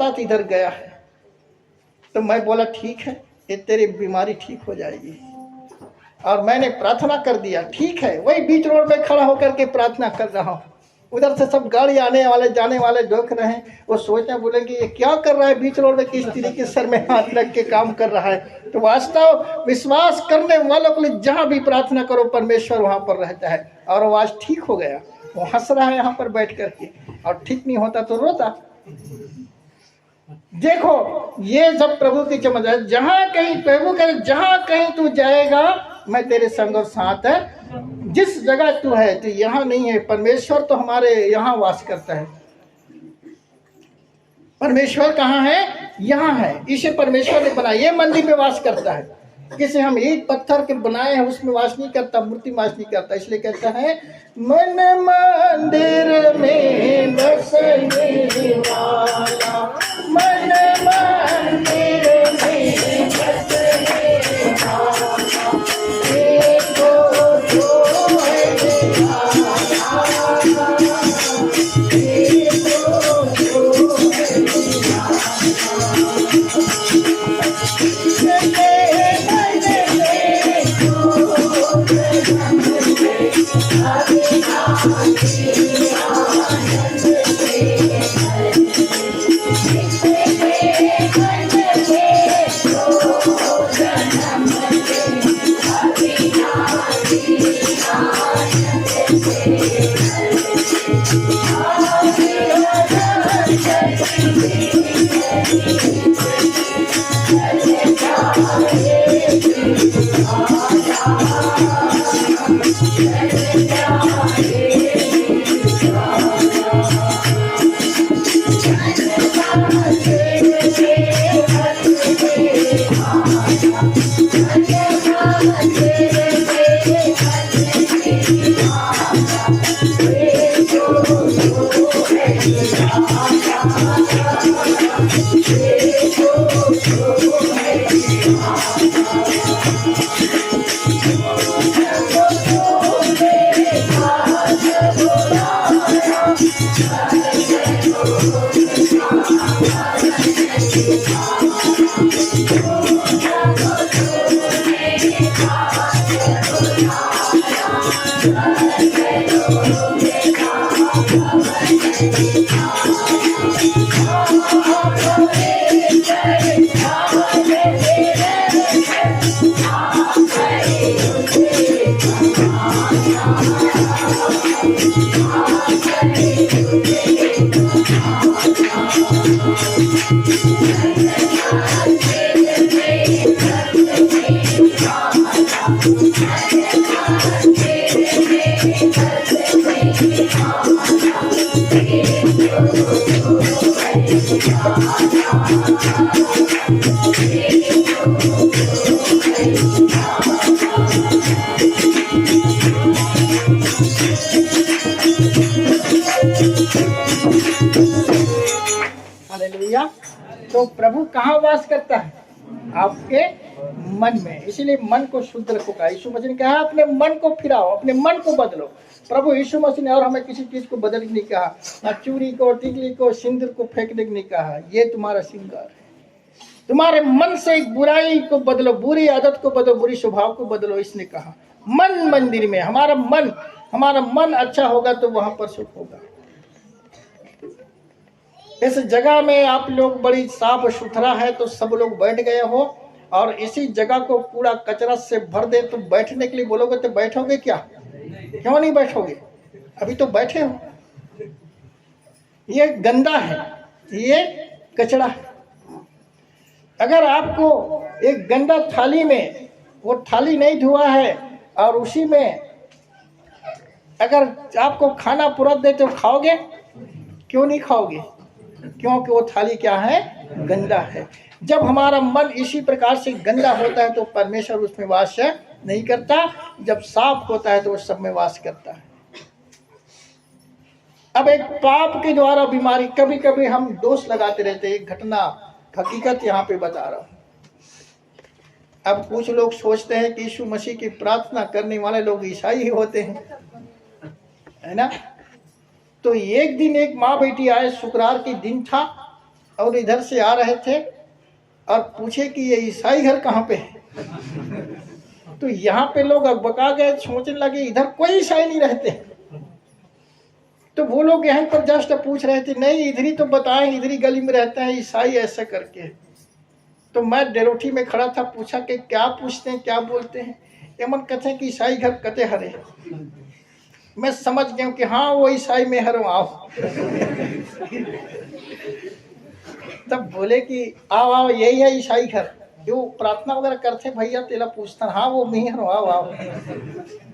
उस्ताद इधर गया है। तो मैं बोला ठीक है, ये तेरी बीमारी ठीक हो जाएगी। और मैंने प्रार्थना कर दिया, ठीक है। वही बीच रोड में खड़ा होकर के प्रार्थना कर रहा हूँ। उधर से सब गाड़ी आने वाले जाने वाले देख रहे हैं। वो सोचना बोलेंगे ये क्या कर रहा है बीच रोड में, किस स्त्री के सर में हाथ रख के काम कर रहा है। तो वास्तव विश्वास करने वालों के लिए जहाँ भी प्रार्थना करो परमेश्वर वहाँ पर रहता है। और वो आज ठीक हो गया, वो हंस रहा है यहाँ पर बैठ करके, और ठीक नहीं होता तो रोता। देखो ये सब प्रभु की चमत्कार। जहाँ कहीं प्रभु कहे जहाँ कहीं तू जाएगा मैं तेरे संग और साथ है। जिस जगह तू है तो यहाँ नहीं है, परमेश्वर तो हमारे यहाँ वास करता है। परमेश्वर कहाँ है? यहाँ है। इसे परमेश्वर ने बनाया, ये मंदिर में वास करता है। किसे हम ईंट पत्थर के बनाए हैं उसमें वास नहीं करता, मूर्ति वास नहीं करता। इसलिए कहता है मन मंदिर में बसने वाला, मन मंदिर में बसने वाला, देखो जो है हालेलुया। तो प्रभु कहाँ वास करता है? आपके मन में। इसीलिए मन को शुद्ध रखो का यीशु मसीह ने कहा अपने मन को फिराओ, अपने मन को बदलो। प्रभु यीशु मसीह ने और हमें किसी चीज को बदलने नहीं कहा, ना चूड़ी को, टिकली को, सिंदूर को फेंकने नहीं कहा। ये तुम्हारा श्रृंगार है। तुम्हारे मन से एक बुराई को बदलो, बुरी आदत को बदलो, बुरी स्वभाव को बदलो। इसने कहा मन मंदिर में। हमारा मन अच्छा होगा तो वहां पर सुख होगा। इस जगह में आप लोग बड़ी साफ सुथरा है तो सब लोग बैठ गए हो, और इसी जगह को कूड़ा कचरा से भर दे तो बैठने के लिए बोलोगे तो बैठोगे क्या? क्यों नहीं बैठोगे? अभी तो बैठे हो। ये गंदा है, ये कचरा है। अगर आपको एक गंदा थाली में, वो थाली नहीं धुआ है और उसी में अगर आपको खाना पूरा दे तो खाओगे? क्यों नहीं खाओगे? क्योंकि वो थाली क्या है? गंदा है। जब हमारा मन इसी प्रकार से गंदा होता है तो परमेश्वर उसमें वास नहीं करता। जब साफ होता है तो वो सब में वास करता है। अब एक पाप के द्वारा बीमारी, कभी कभी हम दोष लगाते रहते हैं। एक घटना हकीकत यहाँ पे बता रहा हूँ। अब कुछ लोग सोचते हैं कि यीशु मसीह की प्रार्थना करने वाले लोग ईसाई ही होते हैं, है ना। तो एक दिन एक माँ बेटी आए, शुक्रवार के दिन था, और इधर से आ रहे थे और पूछे कि ये ईसाई घर कहाँ पे है। तो यहाँ पे लोग अकबका गए, सोचने लगे इधर कोई ईसाई नहीं रहते। तो वो लोग यहीं पर जस्ट पूछ रहे थे, नहीं इधर ही तो बताएं, इधर ही गली में रहते हैं ईसाई ऐसा करके। तो मैं डेरोठी में खड़ा था, पूछा कि क्या पूछते हैं, क्या बोलते हैं। एमन कहते हैं कि ईसाई घर कते हरे। मैं समझ गया कि हाँ वो ईसाई में हर आओ। तब बोले कि आओ आओ यही है ईसाई घर, जो प्रार्थना वगैरह करते भैया तेला पूछता, हाँ वो मैं हर आओ आओ।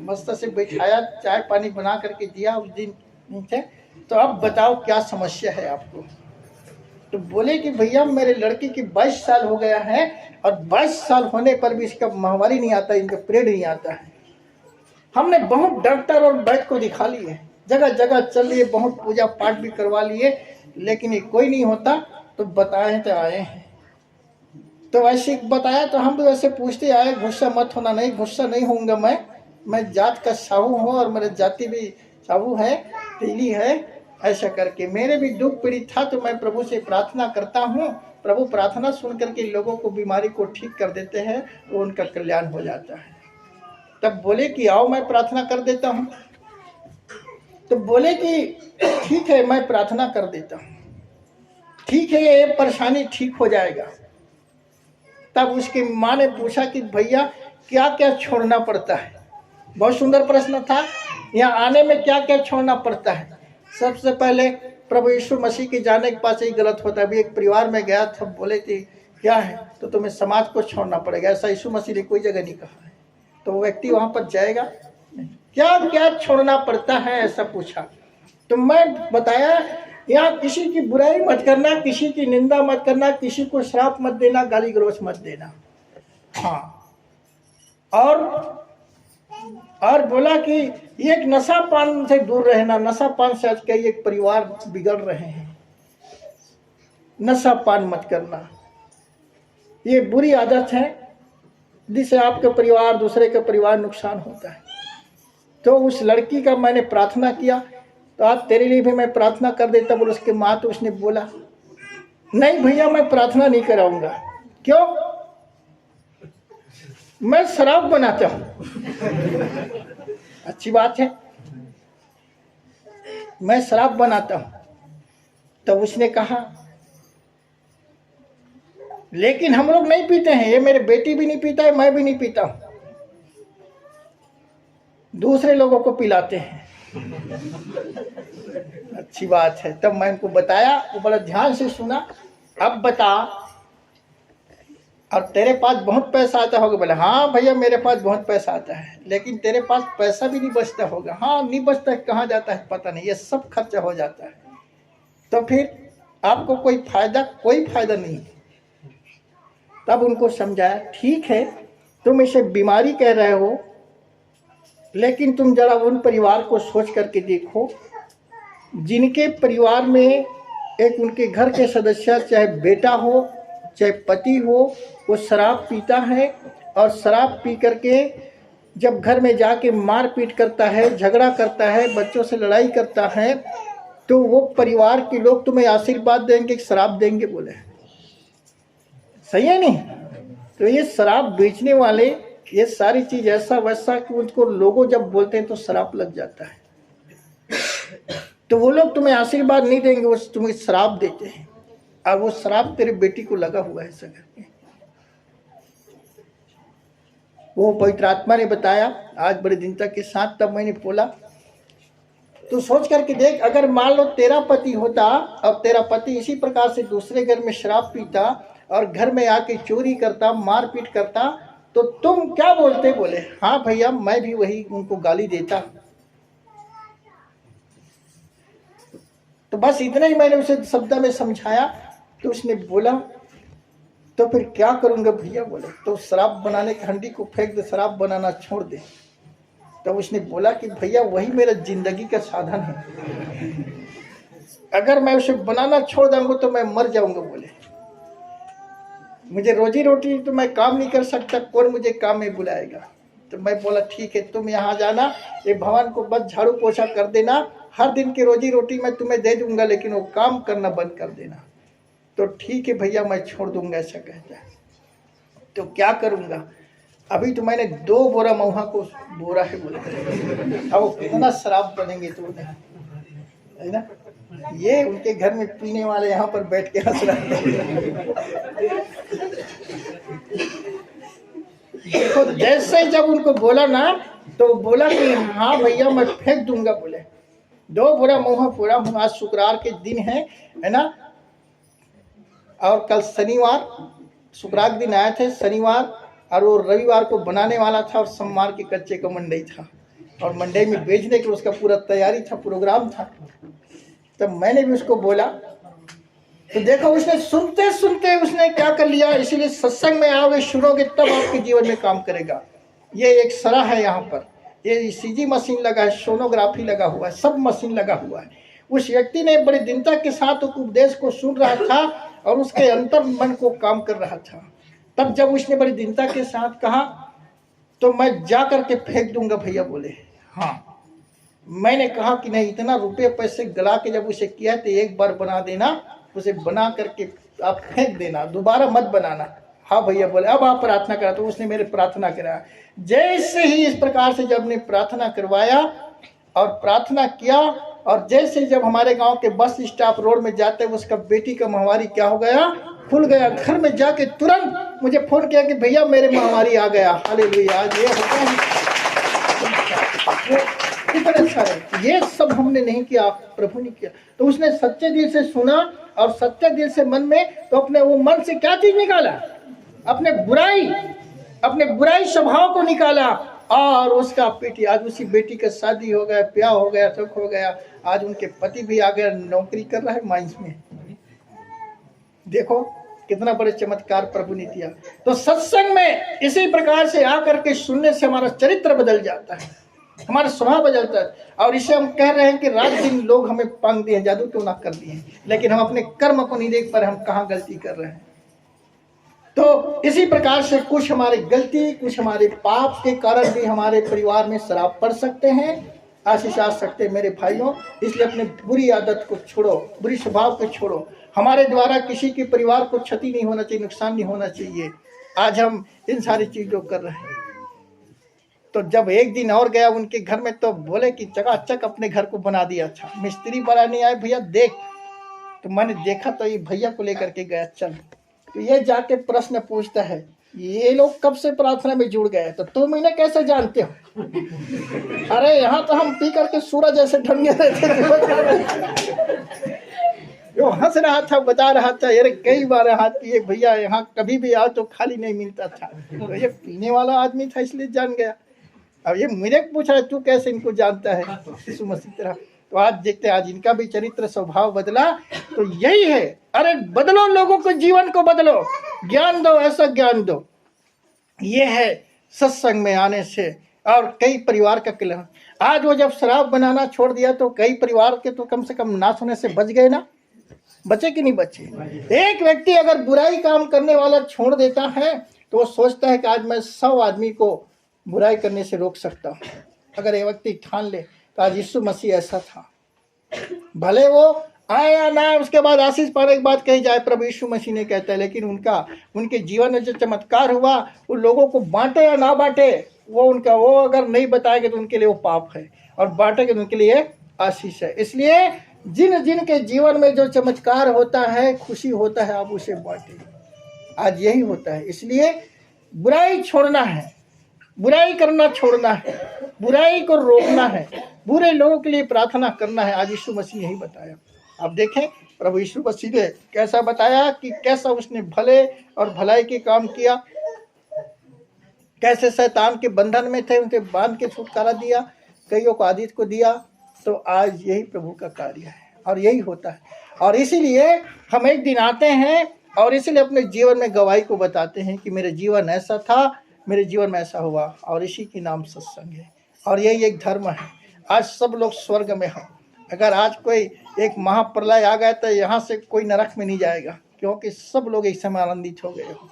मस्त से बैठाया, चाय पानी बना करके दिया उस दिन थे। तो अब बताओ क्या समस्या है आपको। तो बोले कि भैया मेरे लड़की की 22 साल हो गया है और 22 साल होने पर भी इसका माहवारी नहीं आता, इनका पीरियड नहीं आता है। हमने बहुत डॉक्टर और वैद्य को दिखा लिए, जगह जगह चल लिए, बहुत पूजा पाठ भी करवा लिए, लेकिन ये कोई नहीं होता। तो बताए तो आए हैं। तो वैसे बताया तो हम भी वैसे पूछते आए, गुस्सा मत होना। नहीं गुस्सा नहीं होऊंगा मैं जात का साहू हूँ और मेरे जाति भी साहू है, तीली है। ऐसा करके मेरे भी दुख पीड़ित था तो मैं प्रभु से प्रार्थना करता हूँ। प्रभु प्रार्थना सुन करके लोगों को बीमारी को ठीक कर देते हैं, तो उनका कल्याण हो जाता है। तब बोले कि आओ मैं प्रार्थना कर देता हूँ। तो बोले कि ठीक है मैं प्रार्थना कर देता हूँ, ठीक है ये परेशानी ठीक हो जाएगा। तब उसकी माँ ने पूछा कि भैया क्या क्या छोड़ना पड़ता है। बहुत सुंदर प्रश्न था। यहाँ आने में क्या क्या छोड़ना पड़ता है। सबसे पहले प्रभु यीशु मसीह के जाने के पास ही गलत होता है। अभी एक परिवार में गया था, बोले कि क्या है, तो तुम्हें समाज को छोड़ना पड़ेगा, ऐसा यीशु मसीह ने कोई जगह नहीं कहा है। तो वो व्यक्ति वहाँ पर जाएगा, क्या क्या छोड़ना पड़ता है ऐसा पूछा। तो मैं बताया यहाँ किसी की बुराई मत करना, किसी की निंदा मत करना, किसी को श्राप मत देना, गाली गलौज मत देना। हाँ, और बोला कि एक नशा पान से दूर रहना। नशा पान से आज कई एक परिवार बिगड़ रहे हैं। नशा पान मत करना, ये बुरी आदत है जिससे आपके परिवार दूसरे का परिवार नुकसान होता है। तो उस लड़की का मैंने प्रार्थना किया, तो आज तेरे लिए भी मैं प्रार्थना कर देता। बोले उसके माँ, तो उसने बोला नहीं भैया मैं प्रार्थना नहीं कराऊंगा। क्यों? मैं शराब बनाता हूं। अच्छी बात है, मैं शराब बनाता हूं। तब उसने कहा लेकिन हम लोग नहीं पीते हैं, ये मेरे बेटी भी नहीं पीता है, मैं भी नहीं पीता हूं, दूसरे लोगों को पिलाते हैं। अच्छी बात है। तब मैं उनको बताया, वो बड़ा ध्यान से सुना। अब बता, और तेरे पास बहुत पैसा आता होगा। बोले हाँ भैया मेरे पास बहुत पैसा आता है, लेकिन तेरे पास पैसा भी नहीं बचता होगा। हाँ नहीं बचता है, कहाँ जाता है पता नहीं, ये सब खर्चा हो जाता है। तो फिर आपको कोई फायदा नहीं। तब उनको समझाया, ठीक है तुम इसे बीमारी कह रहे हो, लेकिन तुम जरा उन परिवार को सोच करके देखो जिनके परिवार में एक उनके घर के सदस्य, चाहे बेटा हो चाहे पति हो, वो शराब पीता है और शराब पी करके जब घर में जाके मार पीट करता है, झगड़ा करता है, बच्चों से लड़ाई करता है, तो वो परिवार के लोग तुम्हें आशीर्वाद देंगे कि शराब देंगे। बोले सही है नहीं? तो ये शराब बेचने वाले ये सारी चीज ऐसा वैसा कि उनको लोगों जब बोलते हैं तो शराब लग जाता है। तो वो लोग तुम्हें आशीर्वाद नहीं देंगे, वो तुम्हें शराब देते हैं, और वो शराब तेरे बेटी को लगा हुआ है ऐसा करके। वो पवित्र आत्मा ने बताया आज बड़े दिन तक के साथ। तब मैंने बोला तो सोच करके देख, अगर मान लो तेरा पति होता और तेरा पति इसी प्रकार से दूसरे घर में शराब पीता और घर में आके चोरी करता, मारपीट करता, तो तुम क्या बोलते? बोले हाँ भैया मैं भी वही उनको गाली देता। तो बस इतना ही मैंने उसे शब्द में समझाया। तो उसने बोला तो फिर क्या करूंगा भैया? बोले तो शराब बनाने की हंडी को फेंक दे, शराब बनाना छोड़ दे। तो उसने बोला कि भैया वही मेरा जिंदगी का साधन है, अगर मैं उसे बनाना छोड़ दूंगा तो मैं मर जाऊंगा। बोले मुझे रोजी रोटी तो मैं काम नहीं कर सकता, कौन मुझे काम में बुलाएगा? तो मैं बोला ठीक है तुम यहाँ जाना, ये भवन को बस झाड़ू पोछा कर देना, हर दिन की रोजी रोटी मैं तुम्हें दे दूंगा, लेकिन वो काम करना बंद कर देना। तो ठीक है भैया मैं छोड़ दूंगा, ऐसा कहता है। तो क्या करूंगा, अभी तो मैंने 2 बोरा महुआ को बोरा है बोले, अब कितना शराब बनेंगे तो है ना। ये उनके घर में पीने वाले यहाँ पर बैठ के हंस रहे हैं। देखो जैसे जब उनको बोला ना तो बोला कि हाँ भैया मैं फेंक दूंगा बोले। 2 बोरा महुआ पूरा हूँ, आज शुक्रवार के दिन है ना, और कल शनिवार, शुक्रवार के दिन आए थे शनिवार, और वो रविवार को बनाने वाला था और सोमवार के कच्चे का मंडई था और मंडई में बेचने की उसका पूरा तैयारी था, प्रोग्राम था। तब मैंने भी उसको बोला तो देखो उसने सुनते सुनते उसने क्या कर लिया। इसीलिए सत्संग में आओगे, सुनोगे, तब आपके जीवन में काम करेगा। ये एक सरा है यहाँ पर, ये ईसीजी मशीन लगा है, सोनोग्राफी लगा हुआ है, सब मशीन लगा हुआ है। उस व्यक्ति ने बड़ी दृढ़ता के साथ उपदेश को सुन रहा था और उसके अंतर मन को काम कर रहा था। तब जब उसने बड़ी दृढ़ता के साथ कहा तो मैं जा करके फेंक दूंगा भैया बोले। हाँ, मैंने कहा कि नहीं, इतना रुपये पैसे गला के जब उसे किया तो एक बार बना देना, उसे बना करके आप फेंक देना, दोबारा मत बनाना। हाँ भैया बोले, अब आप प्रार्थना करा। तो उसने मेरे प्रार्थना कराया। जैसे ही इस प्रकार से जब ने प्रार्थना करवाया और प्रार्थना किया, और जैसे जब हमारे गांव के बस स्टॉप रोड में जाते उसका बेटी का महामारी क्या हो गया, खुल गया। घर में जाके तुरंत मुझे फोन किया कि भैया मेरे महामारी आ गया। हालेलुया। आज ये होता है, कितना अच्छा है। ये सब हमने नहीं किया, प्रभु ने किया। तो उसने सच्चे दिल से सुना और सच्चे दिल से मन में, तो अपने वो मन से क्या चीज निकाला, अपने बुराई स्वभाव को निकाला और उसका बेटी, आज उसी बेटी का शादी हो गया, ब्याह हो गया, सुख हो गया। आज उनके पति भी आ गया, नौकरी कर रहा है माइंस में। देखो कितना बड़े चमत्कार प्रभु ने किया। तो सत्संग में इसी प्रकार से आकर के सुनने से हमारा चरित्र बदल जाता है, हमारा स्वभाव बदलता है। और इसे हम कह रहे हैं कि रात दिन लोग हमें पंग दिए, जादू क्यों ना कर दिए, लेकिन हम अपने कर्म को नहीं देख पा रहे, हम कहाँ गलती कर रहे हैं। तो इसी प्रकार से कुछ हमारी गलती, कुछ हमारे पाप के कारण भी हमारे परिवार में शराब पड़ सकते हैं, आशीष आ सकते हैं मेरे भाइयों। इसलिए अपने बुरी आदत को छोड़ो, बुरी स्वभाव को छोड़ो। हमारे द्वारा किसी के परिवार को क्षति नहीं होना चाहिए, नुकसान नहीं होना चाहिए। आज हम इन सारी चीजों कर रहे हैं। तो जब एक दिन और गया उनके घर में, तो बोले कि चकाचक अपने घर को बना दिया। अच्छा, मिस्त्री बड़ा नहीं आए, भैया देख। तो मैंने देखा तो ये भैया को लेकर के गया। चल, तो ये जाके प्रश्न पूछता है, ये लोग कब से प्रार्थना में जुड़ गए, तो तुम इन्हें कैसे जानते हो? अरे यहाँ तो हम पी करके सूरज जैसे ढंगे रहते थे। वो हंस रहा था, बता रहा था, अरे कई बार हाथ पिए भैया, यहाँ कभी भी आओ तो खाली नहीं मिलता था। तो ये पीने वाला आदमी था इसलिए जान गया। अब ये मुझे पूछ रहा है तू कैसे इनको जानता है, यीशु मसीह तरह। तो आज देखते हैं, आज इनका भी चरित्र स्वभाव बदला। तो यही है, अरे बदलो, लोगों को जीवन को बदलो, ज्ञान दो, ऐसा ज्ञान दो। ये है सत्संग में आने से। और कई परिवार का कल्याण। आज वो जब शराब बनाना छोड़ दिया तो कई परिवार के तो कम से कम नाश होने से बच गए ना, बचे कि नहीं बचे। एक व्यक्ति अगर बुराई काम करने वाला छोड़ देता है तो वो सोचता है कि आज मैं 100 आदमी को बुराई करने से रोक सकता हूँ। अगर ये व्यक्ति ठान ले तो आज यीशु मसीह ऐसा था, भले वो आए या ना आए, उसके बाद आशीष पाने के बाद कही जाए प्रभु यीशु मसीह ने कहता है, लेकिन उनके जीवन में जो चमत्कार हुआ वो लोगों को बांटे या ना बांटे, वो अगर नहीं बताएंगे तो उनके लिए वो पाप है, और बांटेंगे तो उनके लिए आशीष है। इसलिए जिन के जीवन में जो चमत्कार होता है, खुशी होता है, आप उसे बांटे। आज यही होता है। इसलिए बुराई छोड़ना है, बुराई करना छोड़ना है, बुराई को रोकना है, बुरे लोगों के लिए प्रार्थना करना है। आज यीशु मसीह यही बताया। आप देखें प्रभु यीशु मसीह ने कैसा बताया कि कैसा उसने भले और भलाई के काम किया, कैसे शैतान के बंधन में थे उनके बांध के छुटकारा दिया, कईयों को आदित्य को दिया। तो आज यही प्रभु का कार्य है और यही होता है। और इसीलिए हम एक दिन आते हैं और इसीलिए अपने जीवन में गवाही को बताते हैं कि मेरे जीवन ऐसा था, मेरे जीवन में ऐसा हुआ, और इसी के नाम सत्संग है। और यही एक धर्म है। आज सब लोग स्वर्ग में हैं। अगर आज कोई एक महाप्रलय आ गया तो यहाँ से कोई नरक में नहीं जाएगा, क्योंकि सब लोग एक समय आनंदित हो गए हो।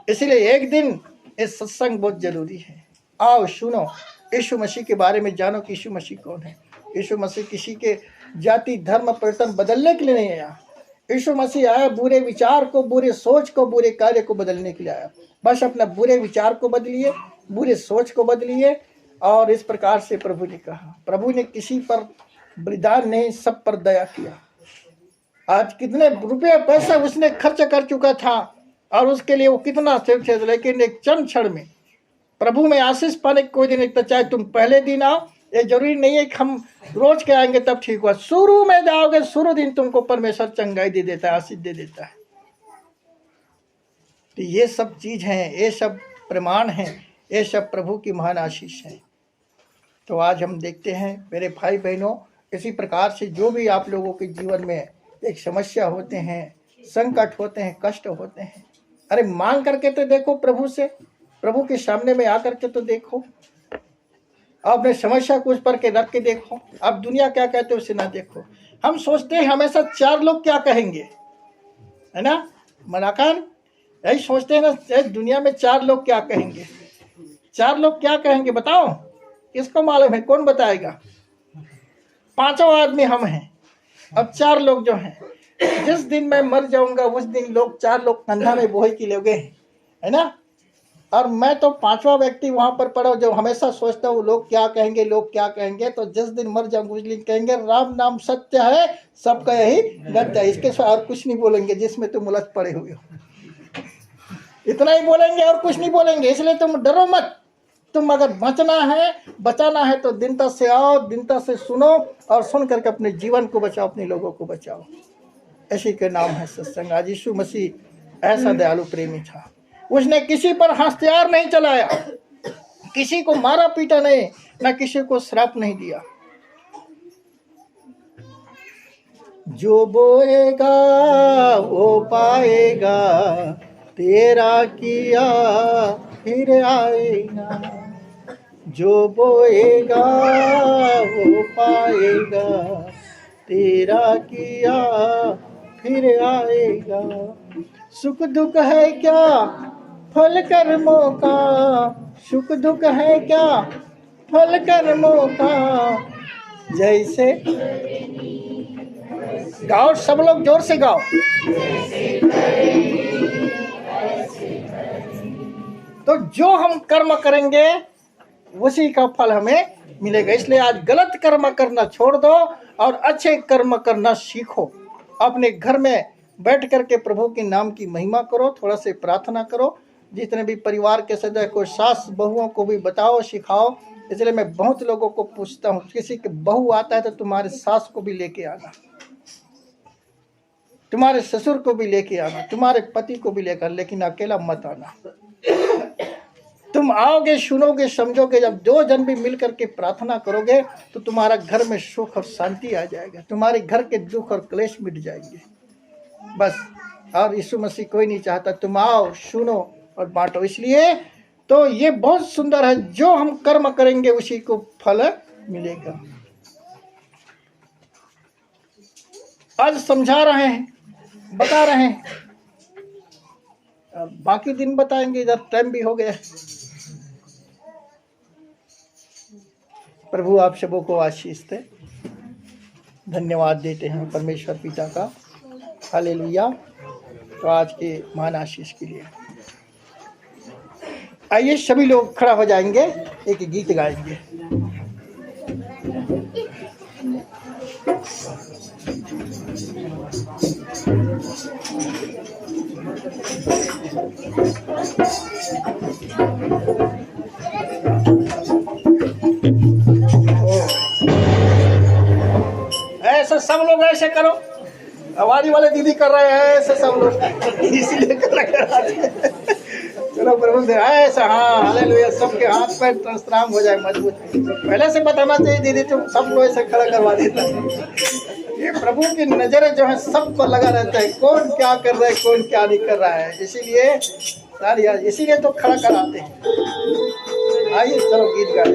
इसलिए एक दिन इस सत्संग बहुत जरूरी है। आओ सुनो, यीशु मसीह के बारे में जानो कि यीशु मसीह कौन है। यीशु मसीह किसी के जाति धर्म परिवर्तन बदलने के लिए नहीं आया। यीशु मसीह आया बुरे विचार को, बुरे सोच को, बुरे कार्य को बदलने के लिए आया। बस अपना बुरे विचार को बदलिए, बुरे सोच को बदलिए। और इस प्रकार से प्रभु ने कहा, प्रभु ने किसी पर बलिदान नहीं, सब पर दया किया। आज कितने रुपये पैसा उसने खर्च कर चुका था और उसके लिए वो कितना सेव थे, लेकिन एक चंद क्षण में प्रभु में आशीष पाने की कोई दिन नहीं। चाहे तुम पहले दिन आओ, ये जरूरी नहीं है कि हम रोज के आएंगे तब ठीक हुआ। शुरू में जाओगे, शुरू दिन तुमको परमेश्वर चंगाई दे देता है, आशीष दे देता है। तो ये सब चीज है, ये सब प्रमाण है, ये सब प्रभु की महान आशीष है। तो आज हम देखते हैं मेरे भाई बहनों, इसी प्रकार से जो भी आप लोगों के जीवन में एक समस्या होते हैं, संकट होते हैं, कष्ट होते हैं, अरे मांग करके तो देखो प्रभु से, प्रभु के सामने में आकर के तो देखो, अपने समस्या को उस पर के रख के देखो। अब दुनिया क्या कहते हैं उसे ना देखो। हम सोचते हैं हमेशा 4 लोग क्या कहेंगे, है ना मनाकान, यही सोचते हैं ना, दुनिया में 4 लोग क्या कहेंगे। 4 लोग क्या कहेंगे बताओ, किसको मालूम है, कौन बताएगा? 5 आदमी हम हैं, अब 4 लोग जो हैं, जिस दिन मैं मर जाऊंगा उस दिन लोग 4 लोग कंधा में बोहे की लोगे, है ना। और मैं तो 5वां व्यक्ति वहां पर पड़ा जो हमेशा सोचता हूँ लोग क्या कहेंगे, लोग क्या कहेंगे। तो जिस दिन मर जाऊंगा उस दिन कहेंगे राम नाम सत्य है, सबका यही गत्य है। इसके और कुछ नहीं बोलेंगे जिसमें तुम उलझ पड़े हुए हो, इतना ही बोलेंगे और कुछ नहीं बोलेंगे। इसलिए तुम डरो मत, तुम अगर बचाना है तो दीनता से आओ, दीनता से सुनो और सुन करके अपने जीवन को बचाओ, अपने लोगों को बचाओ। ऐसी के नाम है सत्संग। आज यीशु मसीह ऐसा दयालु प्रेमी था, उसने किसी पर हथियार नहीं चलाया, किसी को मारा पीटा नहीं, ना किसी को श्राप नहीं दिया। जो बोएगा वो पाएगा, तेरा किया फिर आएगा। जो बोएगा वो पाएगा, तेरा किया फिर आएगा। सुख दुख है क्या फल कर्मों का, सुख दुख है क्या फल कर्मों का। जैसे गाओ, सब लोग जोर से गाओ। तो जो हम कर्म करेंगे उसी का फल हमें मिलेगा। इसलिए आज गलत कर्म करना छोड़ दो और अच्छे कर्म करना सीखो। अपने घर में बैठ करके प्रभु के नाम की महिमा करो, थोड़ा से प्रार्थना करो। जितने भी परिवार के सदस्य को, सास बहुओं को भी बताओ, सिखाओ। इसलिए मैं बहुत लोगों को पूछता हूँ, किसी के बहू आता है तो तुम्हारे सास को भी लेके आना, तुम्हारे ससुर को भी लेके आना, तुम्हारे पति को भी लेकर, लेकिन अकेला मत आना। तुम आओगे, सुनोगे, समझोगे। जब 2 जन भी मिल करके प्रार्थना करोगे तो तुम्हारा घर में सुख और शांति आ जाएगा, तुम्हारे घर के दुख और क्लेश मिट जाएंगे बस। और यीशु मसीह कोई नहीं चाहता, तुम आओ, सुनो और बांटो। इसलिए तो ये बहुत सुंदर है, जो हम कर्म करेंगे उसी को फल मिलेगा। आज समझा रहे हैं, बता रहे हैं, बाकी दिन बताएंगे, जब टाइम भी हो गया। प्रभु आप सबों को आशीष दे। धन्यवाद देते हैं परमेश्वर पिता का। हालेलुया। तो आज के महान आशीष के लिए आइए सभी लोग खड़ा हो जाएंगे, एक गीत गाएंगे। ऐसे सब लोग ऐसे करो, आवाज़ वाले दीदी कर रहे हैं ऐसे सब लोग, इसीलिए चलो प्रभु से ऐसा। हाँ हालेलुया। सबके हाथ पैर स्ट्रांग हो जाए, मजबूत। पहले से बताना चाहिए दीदी, तुम सबको ऐसे खड़ा करवा देता है। ये प्रभु की नजरें जो है सबको लगा रहता है, कौन क्या कर रहा है, कौन क्या नहीं कर रहा है। इसीलिए सारी इसीलिए तो खड़ा कराते हैं। आइए चलो गीत गाए।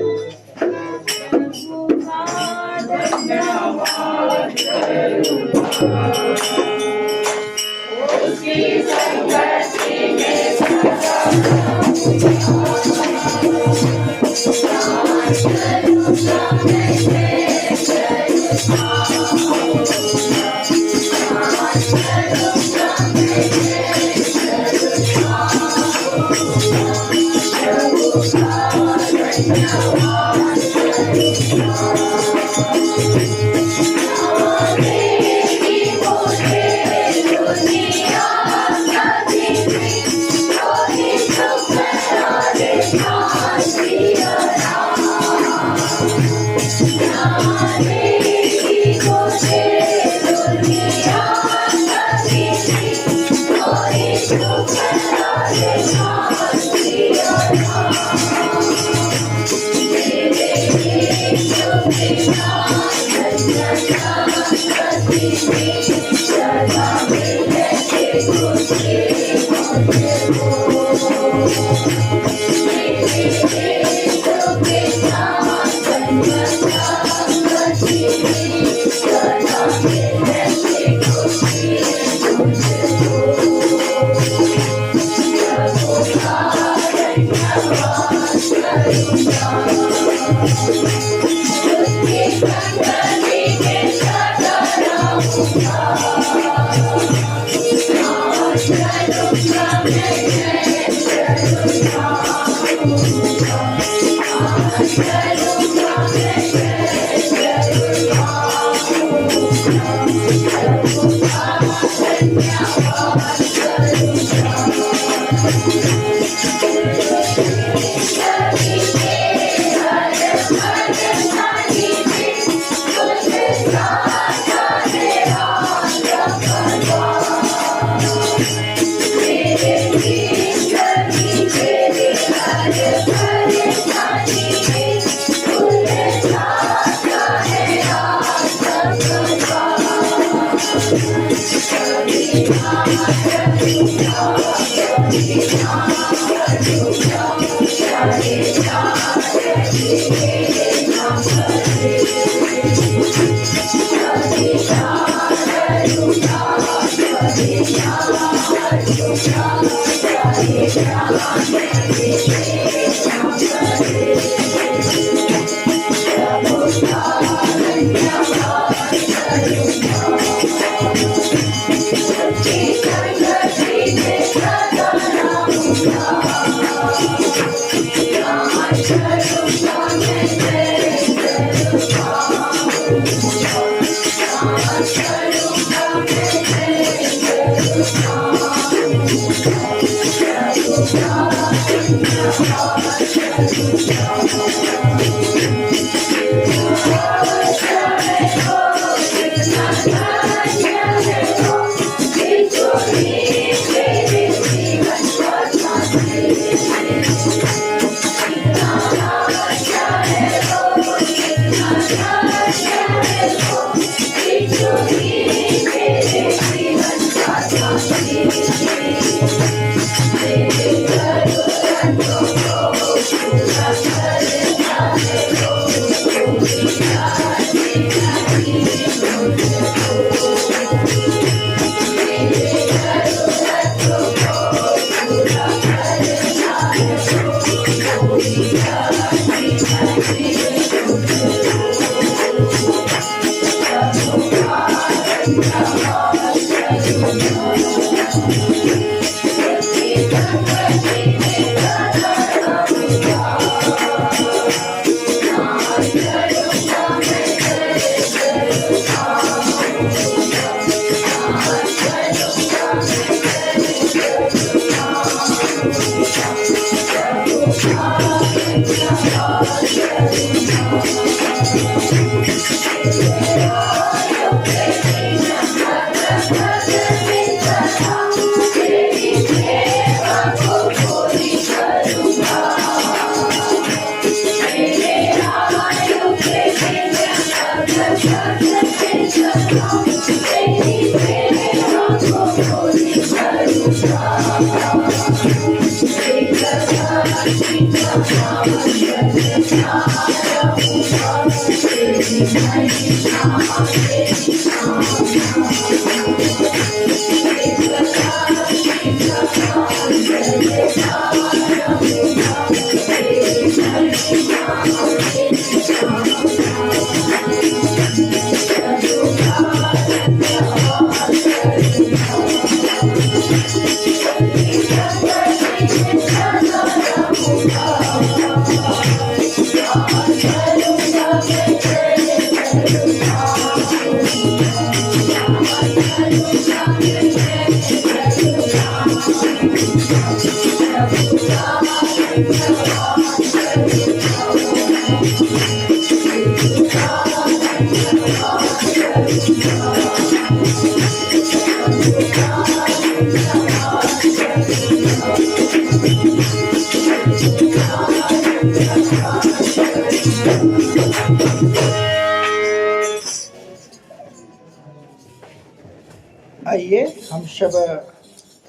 आइए हम सब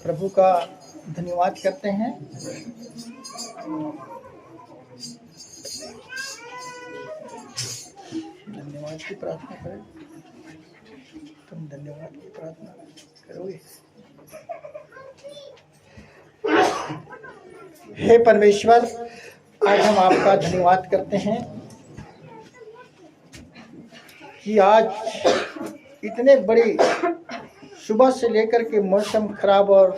प्रभु का धन्यवाद करते हैं। धन्यवाद की प्रार्थना करें। तुम धन्यवाद की प्रार्थना करोगे। हे परमेश्वर, आज हम आपका धन्यवाद करते हैं कि आज इतने बड़ी सुबह से लेकर के मौसम खराब और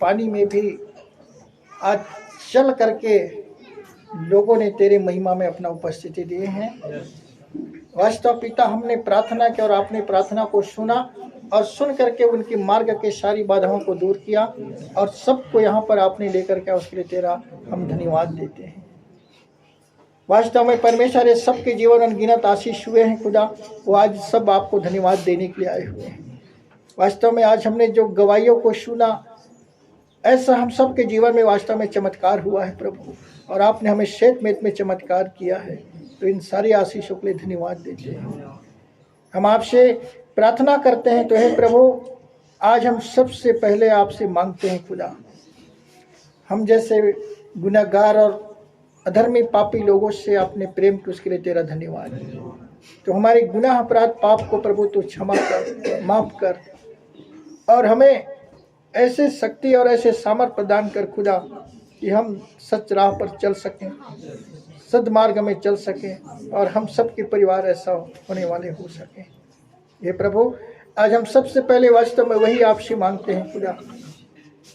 पानी में भी आज चल करके लोगों ने तेरे महिमा में अपना उपस्थिति दिए हैं। वास्तव पिता, हमने प्रार्थना की और आपने प्रार्थना को सुना और सुन करके उनके मार्ग के सारी बाधाओं को दूर किया और सबको यहाँ पर आपने लेकर के उसके लिए तेरा हम धन्यवाद देते हैं। वास्तव में परमेश्वर, ये सबके जीवन अनगिनत आशीष हुए हैं खुदा, वो आज सब आपको धन्यवाद देने के लिए आए हुए हैं। वास्तव में आज हमने जो गवाहियों को सुना, ऐसा हम सबके जीवन में वास्तव में चमत्कार हुआ है प्रभु, और आपने हमें शेतमेत में चमत्कार किया है। तो इन सारी आशीषों के लिए धन्यवाद देते हैं। हम आपसे प्रार्थना करते हैं। तो हे प्रभु, आज हम सबसे पहले आपसे मांगते हैं खुदा, हम जैसे गुनहगार और अधर्मी पापी लोगों से आपने प्रेम की, उसके लिए तेरा धन्यवाद। तो हमारे गुनाह अपराध पाप को प्रभु तो क्षमा कर, माफ कर, और हमें ऐसे शक्ति और ऐसे सामर्थ प्रदान कर खुदा कि हम सच राह पर चल सकें, सद्मार्ग में चल सकें, और हम सबके परिवार ऐसा होने वाले हो सकें। ये प्रभु, आज हम सबसे पहले वास्तव में वही आपसे मांगते हैं खुदा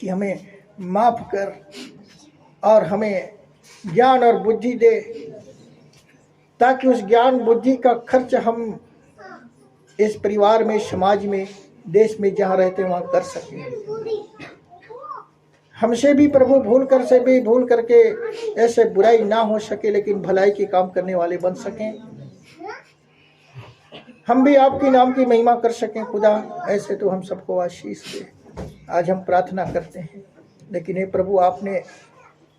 कि हमें माफ कर और हमें ज्ञान और बुद्धि दे, ताकि उस ज्ञान बुद्धि का खर्च हम इस परिवार में, समाज में, देश में जहाँ रहते वहाँ कर सकें। हमसे भी प्रभु भूल करके ऐसे बुराई ना हो सके, लेकिन भलाई की काम करने वाले बन सकें। हम भी आपके नाम की महिमा कर सकें खुदा, ऐसे तो हम सबको आशीष दे। आज हम प्रार्थना करते हैं, लेकिन हे प्रभु, आपने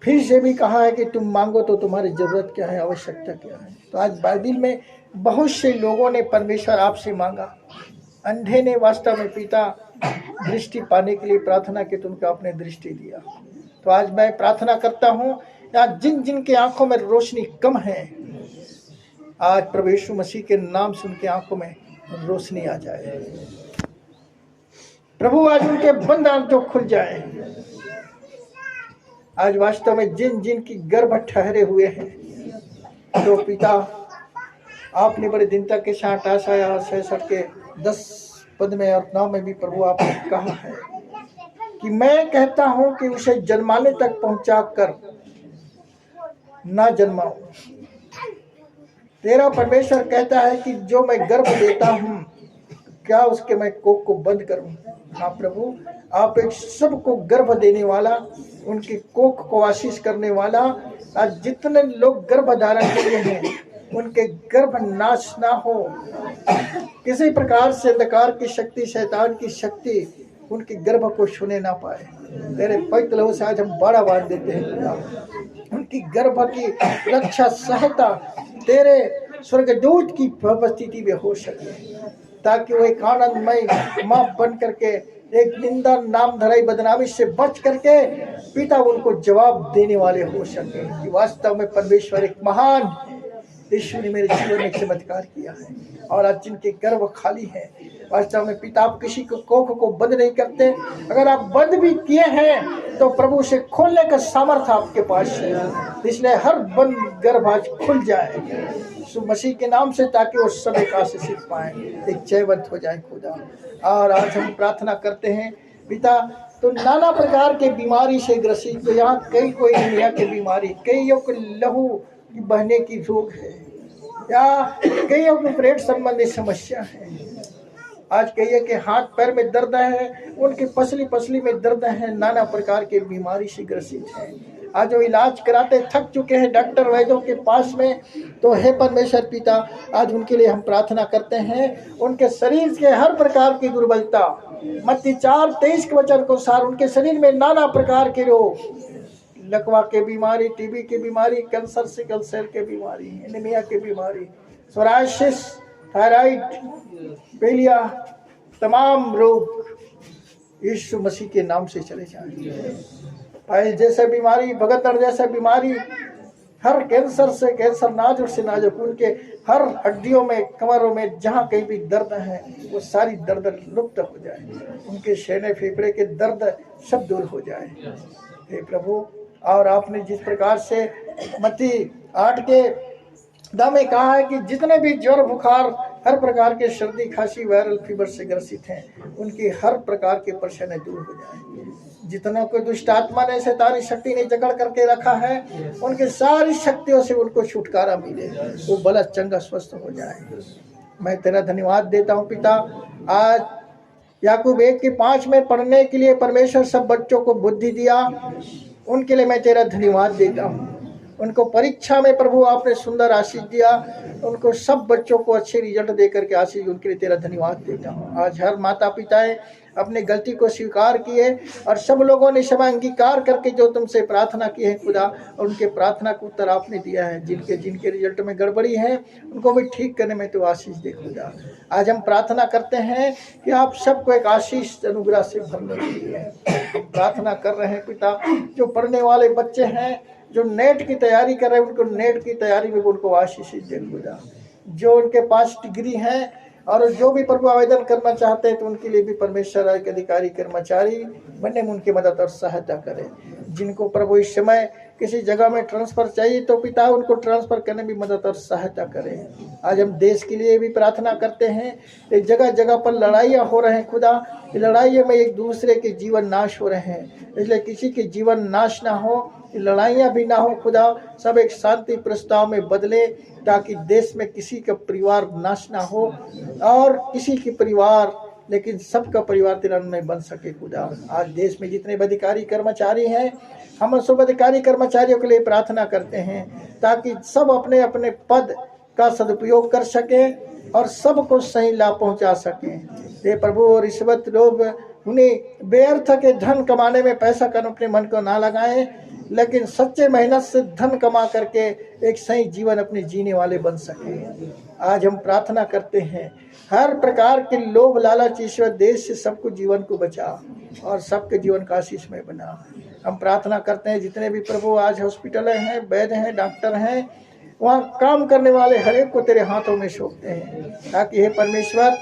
फिर से भी कहा है कि तुम मांगो तो तुम्हारी ज़रूरत क्या है, आवश्यकता क्या है। तो आज बाइबिल में बहुत से लोगों ने परमेश्वर आपसे मांगा। अंधे ने वास्तव में पिता दृष्टि पाने के लिए प्रार्थना की, तुमको आपने दृष्टि दिया। तो आज मैं प्रार्थना करता हूँ, आज जिन जिन के आंखों में रोशनी कम है, आज प्रभु यीशु मसीह के नाम से उनकी आंखों में रोशनी आ जाए। प्रभु, आज उनके बंद आंख जो खुल जाए। आज वास्तव में जिन जिन की गर्भ ठहरे हुए हैं, तो पिता आपने बड़े दिन तक के साथ आशाया 66 के 10 पद में और 9 में भी प्रभु आपने कहा है कि मैं कहता हूं कि उसे जन्माने तक पहुंचा कर ना जन्माओ। तेरा परमेश्वर कहता है कि जो मैं गर्भ देता हूं, क्या उसके मैं कोख को बंद करूं? हाँ प्रभु, आप एक सबको गर्भ देने वाला, उनकी कोख को आशीष करने वाला। आज जितने लोग गर्भ धारण किए हैं, उनके गर्भ नाश ना हो, किसी प्रकार से अंधकार की शक्ति, शैतान की शक्ति उनके गर्भ को छूने ना पाए। तेरे पवित्र लहू से आज हम बड़ा बांध देते हैं। उनकी गर्भ की रक्षा, सहायता तेरे स्वर्गदूत की उपस्थिति में हो सके, ताकि वो एक आनंदमय माँ बन करके, एक निंदा, नाम धराई, बदनामी से बच करके पिता उनको जवाब देने वाले हो सके कि वास्तव में परमेश्वर एक महान यीशु ने मेरे जीवन में चमत्कार किया है। और आज जिनके गर्भ खाली है, वास्तव में पिता आप किसी को कोख को बंद नहीं करते। अगर आप बंद भी किए हैं तो प्रभु से खोलने का सामर्थ्य आपके पास है, इसलिए हर बंद गर्भ आज खुल जाए यीशु मसीह के नाम से, ताकि वो सब एक आशीषित पाए, एक जयवंत हो जाए खुदा। और आज हम प्रार्थना करते हैं पिता, तो नाना प्रकार के बीमारी से ग्रसित, तो यहाँ कोई दुनिया की बीमारी, कईयों को लहू की बहने की रोग है, या कईयों को पेट संबंधी समस्या है। आज कईयों के हाथ पैर में दर्द है, उनकी पसली में दर्द है, नाना प्रकार के बीमारी से ग्रसित है। आज जो इलाज कराते थक चुके हैं डॉक्टर वैद्यों के पास में, तो हे परमेश्वर पिता आज उनके लिए हम प्रार्थना करते हैं। उनके शरीर के हर प्रकार की दुर्बलता, मत्ती 4:23 के वचन को सार, उनके शरीर में नाना प्रकार के रोग, लकवा के बीमारी, टीबी की बीमारी, कैंसर, सिकल सेल के बीमारी, एनीमिया की बीमारी, सोराइसिस, थायराइड, पीलिया, तमाम रोग यीशु मसीह के नाम से चले जाएं। पाइल जैसे बीमारी, भगदड़ जैसे बीमारी, हर कैंसर से कैंसर, नाजुक से नाजुक, उनके हर हड्डियों में, कमरों में जहाँ कहीं भी दर्द है वो सारी दर्द लुप्त हो जाए। उनके छेने फेफड़े के दर्द सब दूर हो जाए हे प्रभु। और आपने जिस प्रकार से मत्ती 8 के दाम में कहा है कि जितने भी ज्वर, बुखार, हर प्रकार के सर्दी, खांसी, वायरल फीवर से ग्रसित हैं, उनकी हर प्रकार की परेशानी दूर हो जाए। जितनों को दुष्ट आत्मा ने, शैतानी शक्ति ने जकड़ करके रखा है, उनके सारी शक्तियों से उनको छुटकारा मिले, वो भला चंगा स्वस्थ हो जाए। मैं तेरा धन्यवाद देता हूँ पिता। आज याकूब 1:5 में पढ़ने के लिए परमेश्वर सब बच्चों को बुद्धि दिया, उनके लिए मैं तेरा धन्यवाद देता हूँ। उनको परीक्षा में प्रभु आपने सुंदर आशीष दिया, उनको सब बच्चों को अच्छे रिजल्ट देकर के आशीष, उनके लिए तेरा धन्यवाद देता हूँ। आज हर माता पिताएं अपने गलती को स्वीकार किए और सब लोगों ने क्षमा अंगीकार करके जो तुमसे प्रार्थना की है खुदा, और उनके प्रार्थना को उत्तर आपने दिया है। जिनके रिजल्ट में गड़बड़ी है उनको भी ठीक करने में तो आशीष दे खुदा। आज हम प्रार्थना करते हैं कि आप सबको एक आशीष अनुग्रह से भरने के लिए प्रार्थना कर रहे हैं पिता। जो पढ़ने वाले बच्चे हैं, जो नेट की तैयारी कर रहे हैं, उनको नेट की तैयारी में उनको आशीष दे खुदा। जो उनके पास डिग्री है और जो भी प्रभु आवेदन करना चाहते हैं, तो उनके लिए भी परमेश्वर के अधिकारी कर्मचारी बनने में उनकी मदद और सहायता करें। जिनको प्रभु इस समय किसी जगह में ट्रांसफर चाहिए, तो पिता उनको ट्रांसफर करने में मदद और सहायता करें। आज हम देश के लिए भी प्रार्थना करते हैं। एक जगह जगह पर लड़ाइयाँ हो रहे हैं खुदा, लड़ाइयों में एक दूसरे के जीवन नाश हो रहे हैं, इसलिए किसी के जीवन नाश ना हो, लड़ाइयाँ भी ना हो खुदा। सब एक शांति प्रस्ताव में बदले, ताकि देश में किसी का परिवार नाश ना हो और किसी की परिवार, लेकिन सबका परिवार तेरा में बन सके खुदा। आज देश में जितने भी अधिकारी कर्मचारी हैं, हम सब अधिकारी कर्मचारियों के लिए प्रार्थना करते हैं, ताकि सब अपने अपने पद का सदुपयोग कर सकें और सबको सही लाभ पहुंचा सकें। हे प्रभु, रिश्वत, लोभ, उन्हें बेअर्थ के धन कमाने में, पैसा करने अपने मन को ना लगाएं, लेकिन सच्चे मेहनत से धन कमा करके एक सही जीवन अपने जीने वाले बन सके। आज हम प्रार्थना करते हैं, हर प्रकार के लोभ, लालच, ईश्वर, देश से सबको जीवन को बचा और सबके जीवन का आशीषमय बना। हम प्रार्थना करते हैं जितने भी प्रभु आज हॉस्पिटल हैं, वैद्य हैं, डॉक्टर हैं, वहाँ काम करने वाले हर एक को तेरे हाथों में सौंपते हैं, ताकि हे परमेश्वर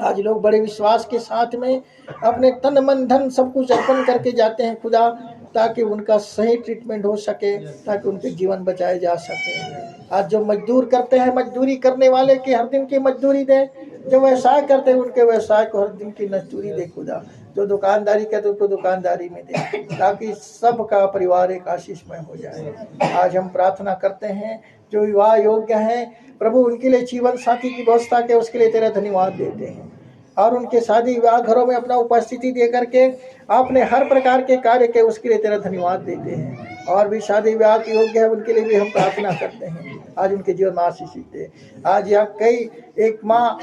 आज लोग बड़े विश्वास के साथ में अपने तन मन धन सब कुछ अर्पण करके जाते हैं खुदा, ताकि उनका सही ट्रीटमेंट हो सके, ताकि उनके जीवन बचाए जा सके। आज जो मजदूर करते हैं, मजदूरी करने वाले की हर दिन की मजदूरी दे, जो व्यवसाय करते हैं उनके व्यवसाय को हर दिन की मजदूरी दे खुदा, जो दुकानदारी करते उनको दुकानदारी में दे, ताकि सबका परिवार एक आशीषमय हो जाए। आज हम प्रार्थना करते हैं जो विवाह योग्य हैं प्रभु, उनके लिए जीवन साथी की व्यवस्था के, उसके लिए तेरा धन्यवाद देते हैं। और उनके शादी विवाह घरों में अपना उपस्थिति दे करके आपने हर प्रकार के कार्य के, उसके लिए तेरा धन्यवाद देते हैं। और भी शादी विवाह के योग्य है, उनके लिए भी हम प्रार्थना करते हैं, आज उनके जीवन में आशीष दे। आज यहाँ कई एक माँ,